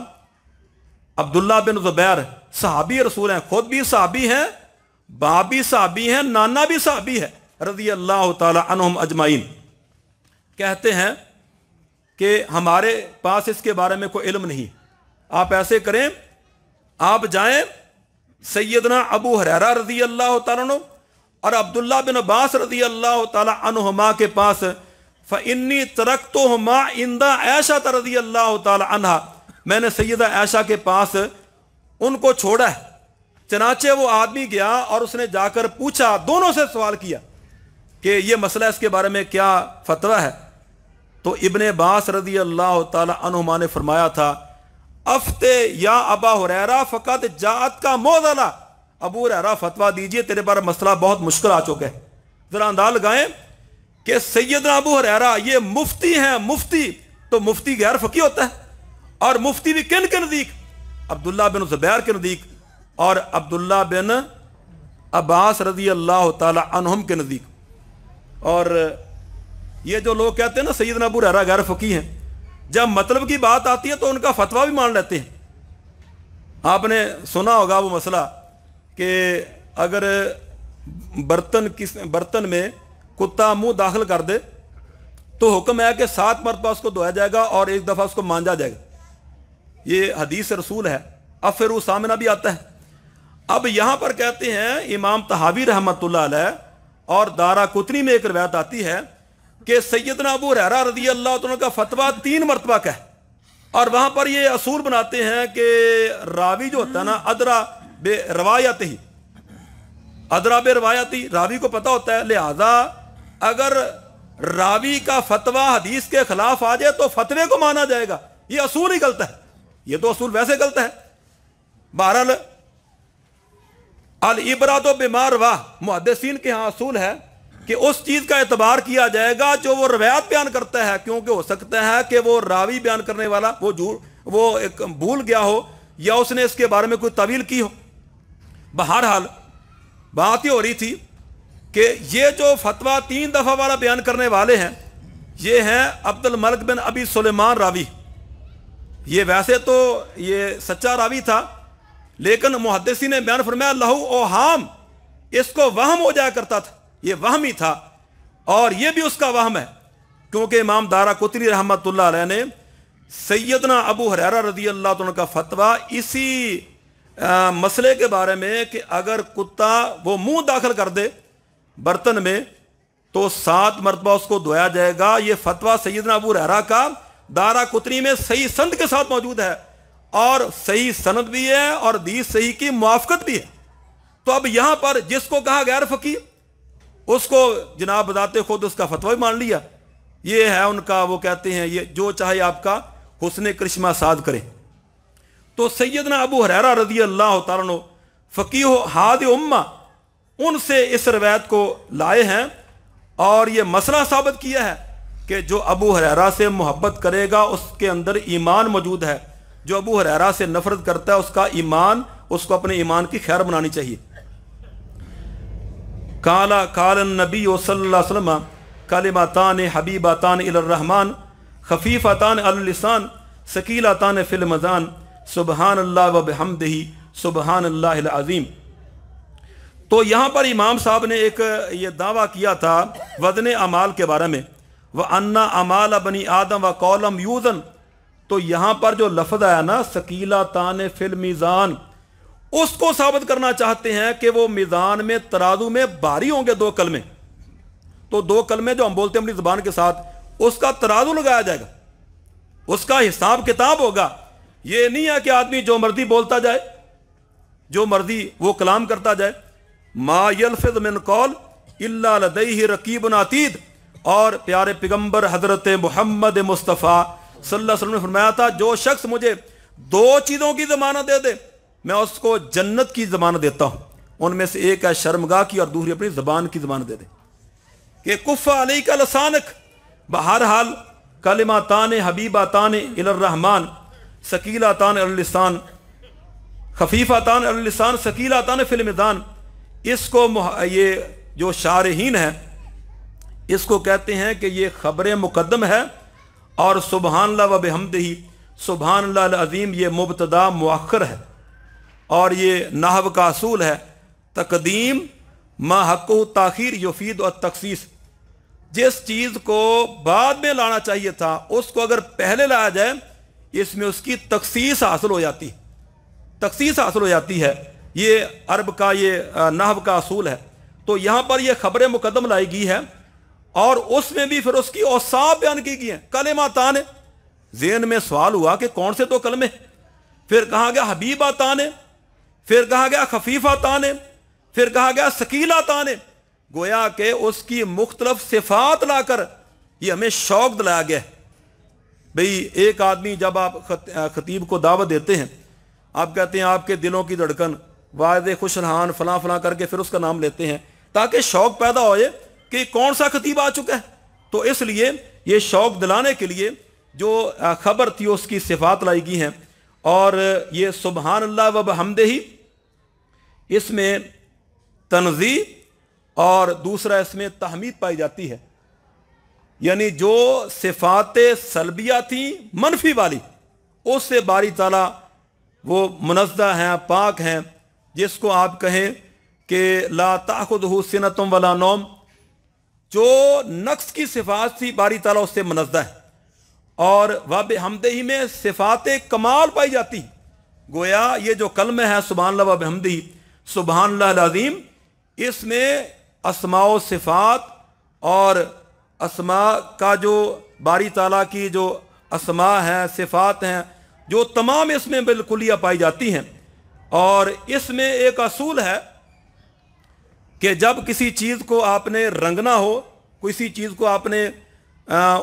अब्दुल्ला बिन ज़ुबैर सहाबी रसूल हैं, खुद भी सहाबी हैं, बाप भी सहाबी हैं, नाना भी सहाबी है रज़ी अल्लाह ताला अन्हुम अजमाइन। कहते हैं कि हमारे पास इसके बारे में कोई इल्म नहीं, आप ऐसे करें, आप जाएं सैयदना अबू हुरैरा रज़ी अल्लाह ताला अन्हु और अब्दुल्ला बिन अब्बास रज़ी अल्लाह ताला अन्हुमा के पास, फ़इन्नी तरक्तुहुमा इंदा आयशा रज़ी अल्लाह ताला अन्हा, मैंने सैयदा आयशा के पास उनको छोड़ा है। चनाचे वो आदमी गया और उसने जाकर पूछा, दोनों से सवाल किया कि ये मसला, इसके बारे में क्या फतवा है। तो इब्ने अब्बास रज़ी अल्लाह ताला अन्हुमा ने फरमाया था, अफ्ते या अबा हुरैरा फ़क़द जात का मोज़ला, अबू हुरैरा फतवा दीजिए, तेरे बारे मसला बहुत मुश्किल आ चुका है। जरा अंदाज़ लगाएं कि सैयदना अबू हुरैरा ये मुफ्ती हैं, मुफ्ती तो मुफ्ती गैर फ़क़ीह होता है, और मुफ्ती भी किन के नज़दीक, अब्दुल्ला बिन ज़ुबैर के नज़दीक और अब्दुल्ला बिन अब्बास रज़ी अल्लाह ताला अन्हुम के नज़दीक। और ये जो लोग कहते हैं ना सैयदना अबू हुरैरा गैर फ़क़ीह हैं, जब मतलब की बात आती है तो उनका फतवा भी मान लेते हैं। आपने सुना होगा वो मसला कि अगर बर्तन में कुत्ता मुंह दाखिल कर दे तो हुक्म है कि 7 मरतबा उसको धोया जाएगा और 1 दफ़ा उसको मांजा जाएगा। ये हदीस रसूल है, अफरू सामना भी आता है। अब यहाँ पर कहते हैं इमाम तहावी रहमतुल्लाह अलैह और दारा कुतनी में एक रिवायत आती है कि सैयदना अबू हुरैरा रज़ी अल्लाह तआला का फतवा 3 मरतबा का है, और वहाँ पर ये असूल बनाते हैं कि रावी जो होता है ना, अदरा बे रवायती, अदरा बे रवायती, रावी को पता होता है, लिहाजा अगर रावी का फतवा हदीस के खिलाफ आ जाए तो फतवे को माना जाएगा। ये असूल ही गलत है, ये तो असूल वैसे गलत है। बहरहाल अल इबरातो बिमार वाह, मुहद्दिसीन के यहाँ असूल है कि उस चीज़ का एतबार किया जाएगा जो वो रवायत बयान करता है, क्योंकि हो सकता है कि वो रावी बयान करने वाला वो एक भूल गया हो या उसने इसके बारे में कोई तवील की हो। बहरहाल बात ये हो रही थी कि ये जो फतवा 3 दफ़ा वाला बयान करने वाले हैं, ये हैं अब्दुल मलिक बिन अबी सुलेमान रावी। ये वैसे तो ये सच्चा रावी था, लेकिन मुहद्दिसीन ने बयान फरमाया लहू ओहाम, इसको वहम हो जाया करता था, ये वहम ही था, और ये भी उसका वहम है, क्योंकि इमाम दारा कुतनी रहमतुल्लाह अलैह ने सैयदना अबू हुरैरा रज़ी अल्लाह तआला का फतवा इसी मसले के बारे में कि अगर कुत्ता वो मुंह दाखिल कर दे बर्तन में तो 7 मरतबा उसको धोया जाएगा। ये फतवा सैयदना अबू हुरैरा का दारा कुतनी में सही सनद के साथ मौजूद है, और सही सनद भी है और हदीस सही की मुआफ़क़त भी है। तो अब यहां पर जिसको कहा गैर फ़क़ीह, उसको जनाब बताते खुद उसका फतवा भी मान लिया। ये है उनका, वो कहते हैं ये जो चाहे आपका हुस्न करिश्मा साद करे। तो सैयदना अबू हुरैरा रज़ी अल्लाह तआला अन्हु फ़क़ीह हाद उम्मा, उनसे इस रवायत को लाए हैं और ये मसला साबित किया है कि जो अबू हुरैरा से मोहब्बत करेगा उसके अंदर ईमान मौजूद है, जो अबू हुरैरा से नफरत करता है उसका ईमान, उसको अपने ईमान की खैर बनानी चाहिए। काला कालन नबी सल्लल्लाहु अलैहि वसल्लम कलिमातान हबीबातान इलर रहमान खफीफातान अल लिसान सकीलातान फिल मज़ान सुबहानल्लाह व बिहम्दिही सुबहानल्लाहिल अज़ीम। तो यहाँ पर इमाम साहब ने एक ये दावा किया था वज़न अमाल के बारे में, व अन्ना अमाल बनी आदम व कौलम यूज़न। तो यहाँ पर जो लफ्ज़ आया ना सकीलातान फिल मीज़ान, उसको साबित करना चाहते हैं कि वो मीज़ान में तराजू में भारी होंगे 2 कलमे। तो 2 कलमे जो हम बोलते हैं अपनी ज़ुबान के साथ, उसका तराजू लगाया जाएगा, उसका हिसाब किताब होगा। ये नहीं है कि आदमी जो मर्जी बोलता जाए, जो मर्जी वो कलाम करता जाए। मा यल्फिज़ मिन कौल इल्ला लदैहि रकीबुन अतीद। और प्यारे पैगंबर हजरत मोहम्मद मुस्तफ़ा सल्लल्लाहु अलैहि वसल्लम ने फरमाया था, जो शख्स मुझे 2 चीज़ों की ज़मानत दे दे मैं उसको जन्नत की ज़मानत देता हूँ। उनमें से एक है शर्मगाह की और दूसरी अपनी ज़बान की ज़मानत दे दे कि कुफ़ा अलैका लसानक। बहरहाल कलिमातान हबीबातान इलर्रहमान सकीलातान अल लिसान खफीफातान अल लिसान सकीलातान फिल मिज़ान। इसको ये जो शारहीन है इसको कहते हैं कि ये खबर मुकद्दम है और सुबहानल्लाह व बिहम्दिही सुबहानल्लाह अल अज़ीम ये मुब्तदा मुअख्खर है। और ये नहव का असूल है तकदीम मा हक़्क़ु ताख़ीर युफ़ीद और तख़सीस। जिस चीज़ को बाद में लाना चाहिए था उसको अगर पहले लाया जाए इसमें उसकी तख़सीस हासिल हो जाती है, तख़सीस हासिल हो जाती है। ये अरब का ये नहव का असूल है। तो यहाँ पर ये खबर मुकद्दम लाई गई है और उसमें भी फिर उसकी औसाफ बयान की गई है। कलिमातान, ज़हन में सवाल हुआ कि कौन से तो कलमे, फिर कहा गया हबीबातान, फिर कहा गया खफीफातान, फिर कहा गया सकीलातान। गोया के उसकी मुख्तलिफ सिफात लाकर ये हमें शौक दिलाया गया है। भाई एक आदमी जब आप खतीब को दावत देते हैं, आप कहते हैं आपके दिलों की धड़कन वादे खुशरहान फलां फलां करके फिर उसका नाम लेते हैं ताकि शौक पैदा हो कि कौन सा खतीब आ चुका है। तो इसलिए ये शौक दिलाने के लिए जो खबर थी उसकी सिफात लाई गई हैं। और ये सुबहानल्लाह व बिहम्दिही इसमें तनज़ी और दूसरा इसमें तहमीद पाई जाती है। यानी जो सिफात सलबिया थी मनफी वाली उससे बारी ताला वो मुनज़्ज़ह हैं, पाक हैं। जिसको आप कहें कि ला ताख़ुज़ुहु सिनतुम वला नौम, जो नक्स की सिफात थी बारी ताला उससे मुनज़्ज़ह है। और व बिहम्दिही में सिफात कमाल पाई जाती। गोया ये जो कलम है सुबहानल्लाह व बिहम्दिही सुबहानल्लाह अल अज़ीम, इसमें अस्माओ सिफात और अस्मा का जो बारी ताला की जो अस्मा हैं सिफात हैं जो तमाम इसमें बिल्कुलिया पाई जाती हैं। और इसमें एक असूल है कि जब किसी चीज़ को आपने रंगना हो, किसी चीज़ को आपने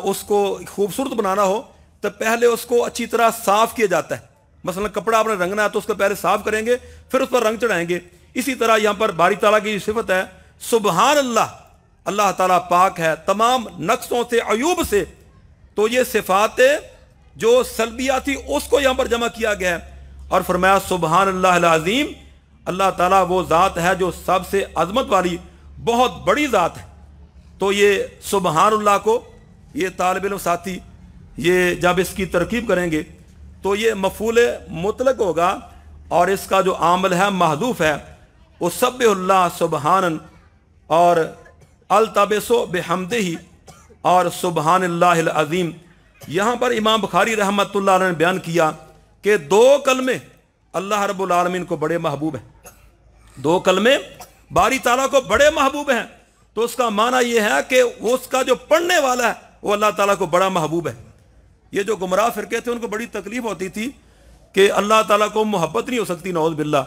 उसको खूबसूरत बनाना हो तो पहले उसको अच्छी तरह साफ़ किया जाता है। मसलन कपड़ा आपने रंगना है तो उसको पहले साफ़ करेंगे फिर उस पर रंग चढ़ाएंगे। इसी तरह यहाँ पर बारी ताला की सिफत है सुबहान अल्लाह, अल्लाह ताला पाक है तमाम नक्सों से अयूब से। तो ये सिफात जो सलबिया थी उसको यहाँ पर जमा किया गया है और फरमाया सुबहान अल्लाह अल अज़ीम, अल्लाह ताला वो ज़ात है जो सबसे अजमत वाली बहुत बड़ी ज़ात है। तो ये सुबहान अल्लाह को ये तालिब इल्म साथी ये जब इसकी तरकीब करेंगे तो ये मफूल मुतलक होगा और इसका जो आमल है महदूफ है उसब्बिहुल्लाह सुबहानन और अल्तबसो बिहम्दिही और सुबहानल्लाहिल अज़ीम। यहाँ पर इमाम बुखारी रहमतुल्लाह अलैह ने बयान किया कि दो कलमे अल्लाह रब्बुल आलमीन को बड़े महबूब हैं, दो कलमे बारी ताला को बड़े महबूब हैं। तो उसका माना यह है कि उसका जो पढ़ने वाला है वो अल्लाह ताला को बड़ा महबूब है। ये जो गुमराह फिरके थे उनको बड़ी तकलीफ होती थी कि अल्लाह ताला को मोहब्बत नहीं हो सकती, नौज़ बिल्लाह।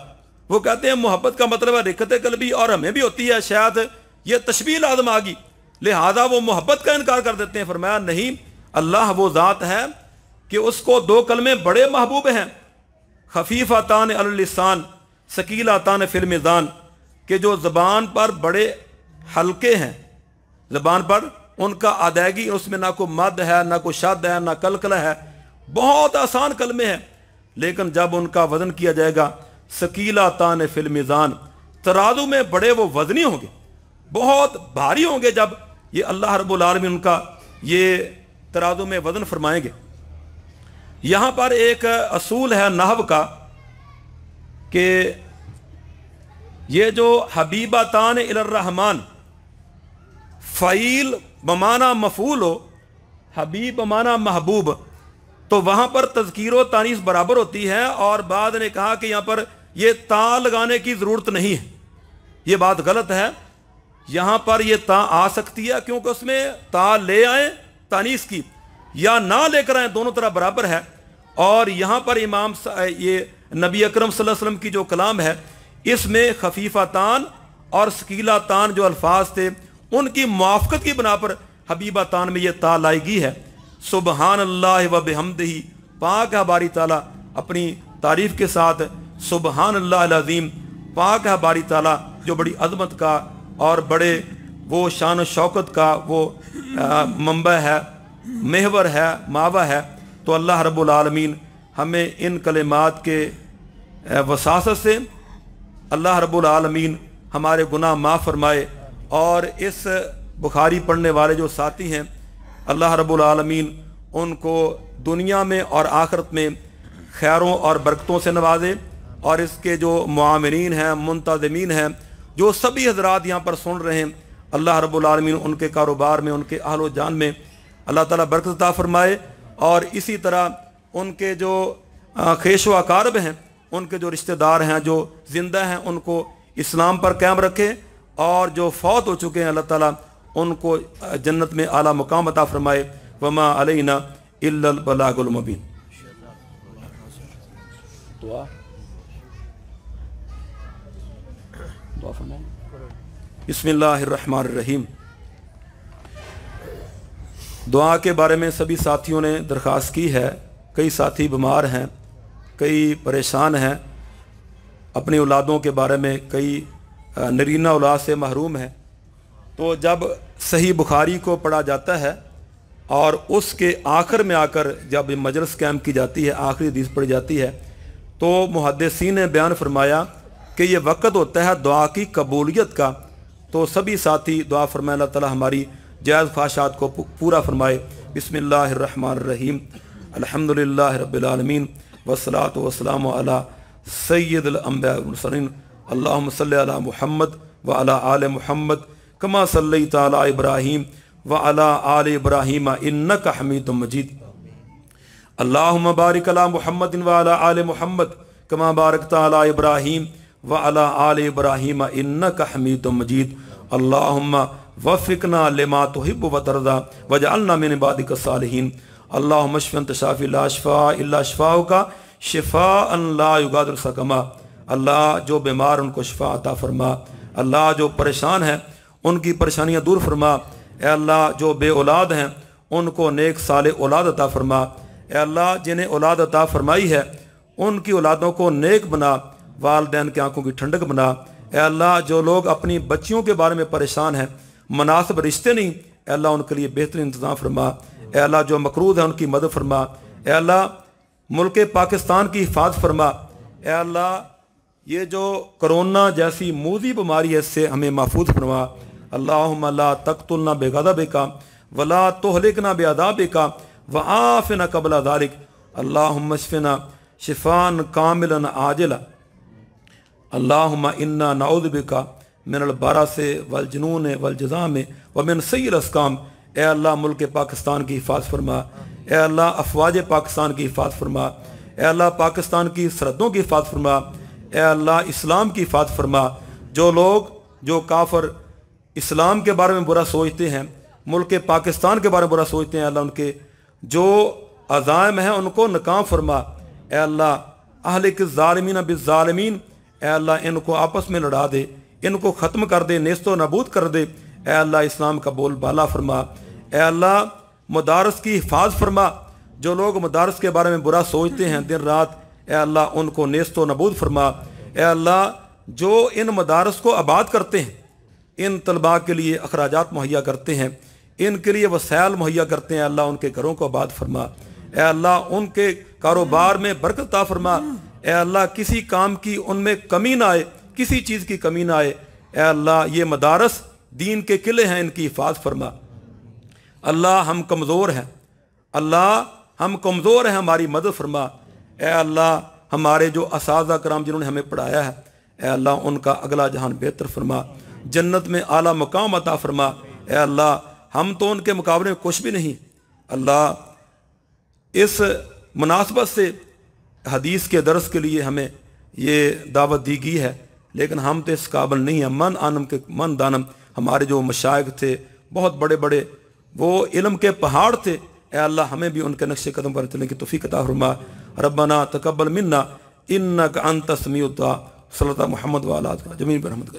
वो कहते हैं मोहब्बत का मतलब है रिक़त क़ल्बी और हमें भी होती है, शायद ये तशबीह लाज़िम आ गई लिहाजा वो मोहब्बत का इनकार कर देते हैं। फरमाया नहीं, अल्लाह वो ज़ात है कि उसको दो कलमे बड़े महबूब हैं, खफीफातान अल लिसान सकीलातान फिल मिज़ान, के जो ज़बान पर बड़े हल्के हैं, ज़बान पर उनका अदायगी उसमें ना कोई मद है ना कोई शद है ना कलकला है, बहुत आसान कलमे हैं। लेकिन जब उनका वज़न किया जाएगा सकीलातान फिल मिज़ान, तराजू में बड़े वो वज़नी होंगे, बहुत भारी होंगे। जब ये अल्लाह रब्बुल आलमीन उनका ये तराजू में वज़न फरमाएंगे। यहाँ पर एक असूल है नहव का कि ये जो हबीबातान इलर्रहमान फ़ईल बमाना मफूल हो, हबीब बमाना महबूब, तो वहाँ पर तज़कीर व तानीस बराबर होती है। और बाद ने कहा कि यहाँ पर ये ता लगाने की ज़रूरत नहीं है, ये बात गलत है। यहाँ पर ये ता आ सकती है क्योंकि उसमें ता ले आए तानीस की या ना लेकर आए, दोनों तरह बराबर है। और यहाँ पर इमाम ये नबी अकरम सल्लल्लाहु अलैहि वसल्लम की जो कलाम है इसमें खफीफातान और सकीलातान जो अल्फाज थे उनकी मुआफ़क़त की बना पर हबीबातान में ये ता लाई गई है। सुबहानल्लाह व बिहम्दिही, पाक है बारी ताला अपनी तारीफ़ के साथ, सुबहानल्लाह अल अज़ीम, पाक है बारी ताला जो बड़ी अज़मत का और बड़े वो शान शौकत का वो मंबा है। महवर है, मावा है। तो अल्लाह रब्बुल आलमीन हमें इन कलिमात के वसासत से अल्लाह रब्बुल आलमीन हमारे गुनाह माफ़ फरमाए। और इस बुखारी पढ़ने वाले जो साथी हैं, अल्लाह रब्बुल आलमीन उनको दुनिया में और आखिरत में खैरों और बरकतों से नवाजे। और इसके जो मुआमिनीन हैं, मुंतज़मीन हैं, जो सभी हजरात यहाँ पर सुन रहे हैं, अल्लाह रब्बुल आलमीन उनके कारोबार में, उनके अहलो जान में अल्लाह ताला बरकत अता फरमाए। और इसी तरह उनके जो खेश व अकारब हैं, उनके जो रिश्तेदार हैं जो ज़िंदा हैं, उनको इस्लाम पर कायम रखे। और जो फौत हो चुके हैं, अल्लाह ताला उनको जन्नत में आला मुकाम अता फरमाए। वमा अलैना इल्लल बलागुल मुबीन। दुआ फरमाएं। बिस्मिल्लाहिर्रहमानिर्रहीम। दुआ के बारे में सभी साथियों ने दरख्वास्त की है। कई साथी बीमार हैं, कई परेशान हैं, अपनी औलादों के बारे में, कई नरीना औलाद से महरूम हैं। तो जब सही बुखारी को पढ़ा जाता है और उसके आखिर में आकर जब मजलिस कायम की जाती है, आखिरी हदीस पढ़ी जाती है, तो मुहद्दिसीन ने बयान फरमाया कि ये वक़्त होता है दुआ की कबूलियत का। तो सभी साथी दुआ फरमाएं, अल्लाह ताला हमारी जायज़ ख्वाहिशात को पूरा फरमाए। बिस्मिल्लाहिर्रहमानिर्रहीम। अल्हम्दुलिल्लाहि रब्बिल आलमीन वस्सलातु वस्सलामु अला सय्यिदिल अंबिया वल मुरसलीन। अल्लाहुम्मा सल्लि अला मुहम्मद व अला आले मुहम्मद कमा सल्लैता अला इब्राहीम व अला आले इब्राहीम इन्नका हमीदुम मजीद। अल्लाहुम्मा बारिक अला मुहम्मदिन व अला आले मुहम्मद कमा बारकता अला इब्राहीम व अला आले इब्राहीम इन्नका हमीदुम मजीद। अल्लाहुम्मा वफ़िक़ना लिमा तुहिब्बु व तर्ज़ा वजअलना मिन इबादिका सालिहीन। अल्लाहुम्मा अश्फ़ि अंत शाफ़ी ला शिफ़ा इल्ला शिफ़ाउका शिफ़ाअन ला युगादिरु सकमा। अल्लाह जो बीमार उनको शिफा अता फरमा। अल्लाह जो परेशान हैं उनकी परेशानियां दूर फरमा। ए अल्लाह जो बे औलाद हैं उनको नेक साले औलाद अता फरमा। ए अल्लाह जिन्हें औलाद अता फरमाई है उनकी औलादों को नेक बना, वालिदैन की आंखों की ठंडक बना। ए अल्लाह जो लोग अपनी बच्चियों के बारे में परेशान हैं, मुनासिब रिश्ते नहीं, ए अल्लाह उनके लिए बेहतरीन इंतज़ाम फरमा। ए अल्लाह जो मकरूद है उनकी मदद फरमा। ए अल्लाह मुल्क पाकिस्तान की हिफाजत फरमा। ए अल्लाह ये जो कोरोना जैसी मूदी बीमारी है इससे हमें महफूज फरमा। अल्लाहुम्मा ला तक़्तुलना बिग़ज़बिका वला तुहलिकना बिअज़ाबिका व आफ़िना क़ब्ला ज़ालिक। अल्लाहुम्मा अश्फ़िना शिफ़ाअन कामिलन आजिला। अल्लाहुम्मा इन्ना नऊज़ु बिका मिनल बरस वल जुनून वल जज़ाम व मिन सय्यिल अस्क़ाम। ए अल्लाह मुल्क पाकिस्तान की हिफाजत फरमा। ए अल्लाह अफ़वाज पाकिस्तान की हिफाजत फरमा। ए अल्लाह पाकिस्तान की सरहदों की हिफाजत फरमा। ए अल्लाह इस्लाम की हिफाजत फरमा। जो लोग, जो काफर इस्लाम के बारे में बुरा सोचते हैं, मुल्क पाकिस्तान के बारे में बुरा सोचते हैं, अल्लाह उनके जो अज़ाइम हैं उनको नाकाम फरमा। ए अल्लाह अहलिक ज़ालिमीन बिज़्ज़ालिमीन। ए अल्लाह इनको आपस में लड़ा दे, इनको ख़त्म कर दे, नेस्तो नबूद कर दे। ए अल्लाह इस्लाम का बोल बाला फरमा। ए अल्लाह मदारस की हिफाजत फरमा। जो लोग मदारस के बारे में बुरा सोचते हैं दिन रात, ए अल्लाह उनको नेस्तो नबूद फरमा। ए अल्लाह जो इन मदारस को आबाद करते हैं, इन तलबा के लिए अखराजात मुहैया करते हैं, इनके लिए वसायल मुहैया करते हैं, अल्लाह उनके घरों को आबाद फरमा। ए अल्लाह उनके कारोबार में बरकत अता फरमा। ए अल्लाह किसी काम की उनमें कमी ना आए, किसी चीज़ की कमी ना आए। ए अल्लाह ये मदारस दीन के किले हैं, इनकी हिफाजत फरमा। अल्लाह हम कमज़ोर हैं, अल्लाह हम कमज़ोर हैं, हमारी मदद फरमा। ए अल्लाह हमारे जो असाज़ा कराम जिन्होंने हमें पढ़ाया है, ए अल्लाह उनका अगला जहान बेहतर फरमा, जन्नत में आला मकाम अता फरमा। ए अल्लाह हम तो उनके मुकाबले में कुछ भी नहीं। अल्लाह इस मुनासबत से हदीस के दर्स के लिए हमें ये दावत दी गई है, लेकिन हम तो इस काबिल नहीं हैं। मन दानम हमारे जो मशाइख थे, बहुत बड़े बड़े, वो इल्म के पहाड़ थे। ए अल्लाह हमें भी उनके नक्शे कदम पर चलने की तौफीक अता फरमा। रब्बना तकब्बल मिन्ना इन्नका अंतस समीउद दुआ। सल्लल्लाहु अलैहि मुहम्मद व अला आलिहि व रहमत।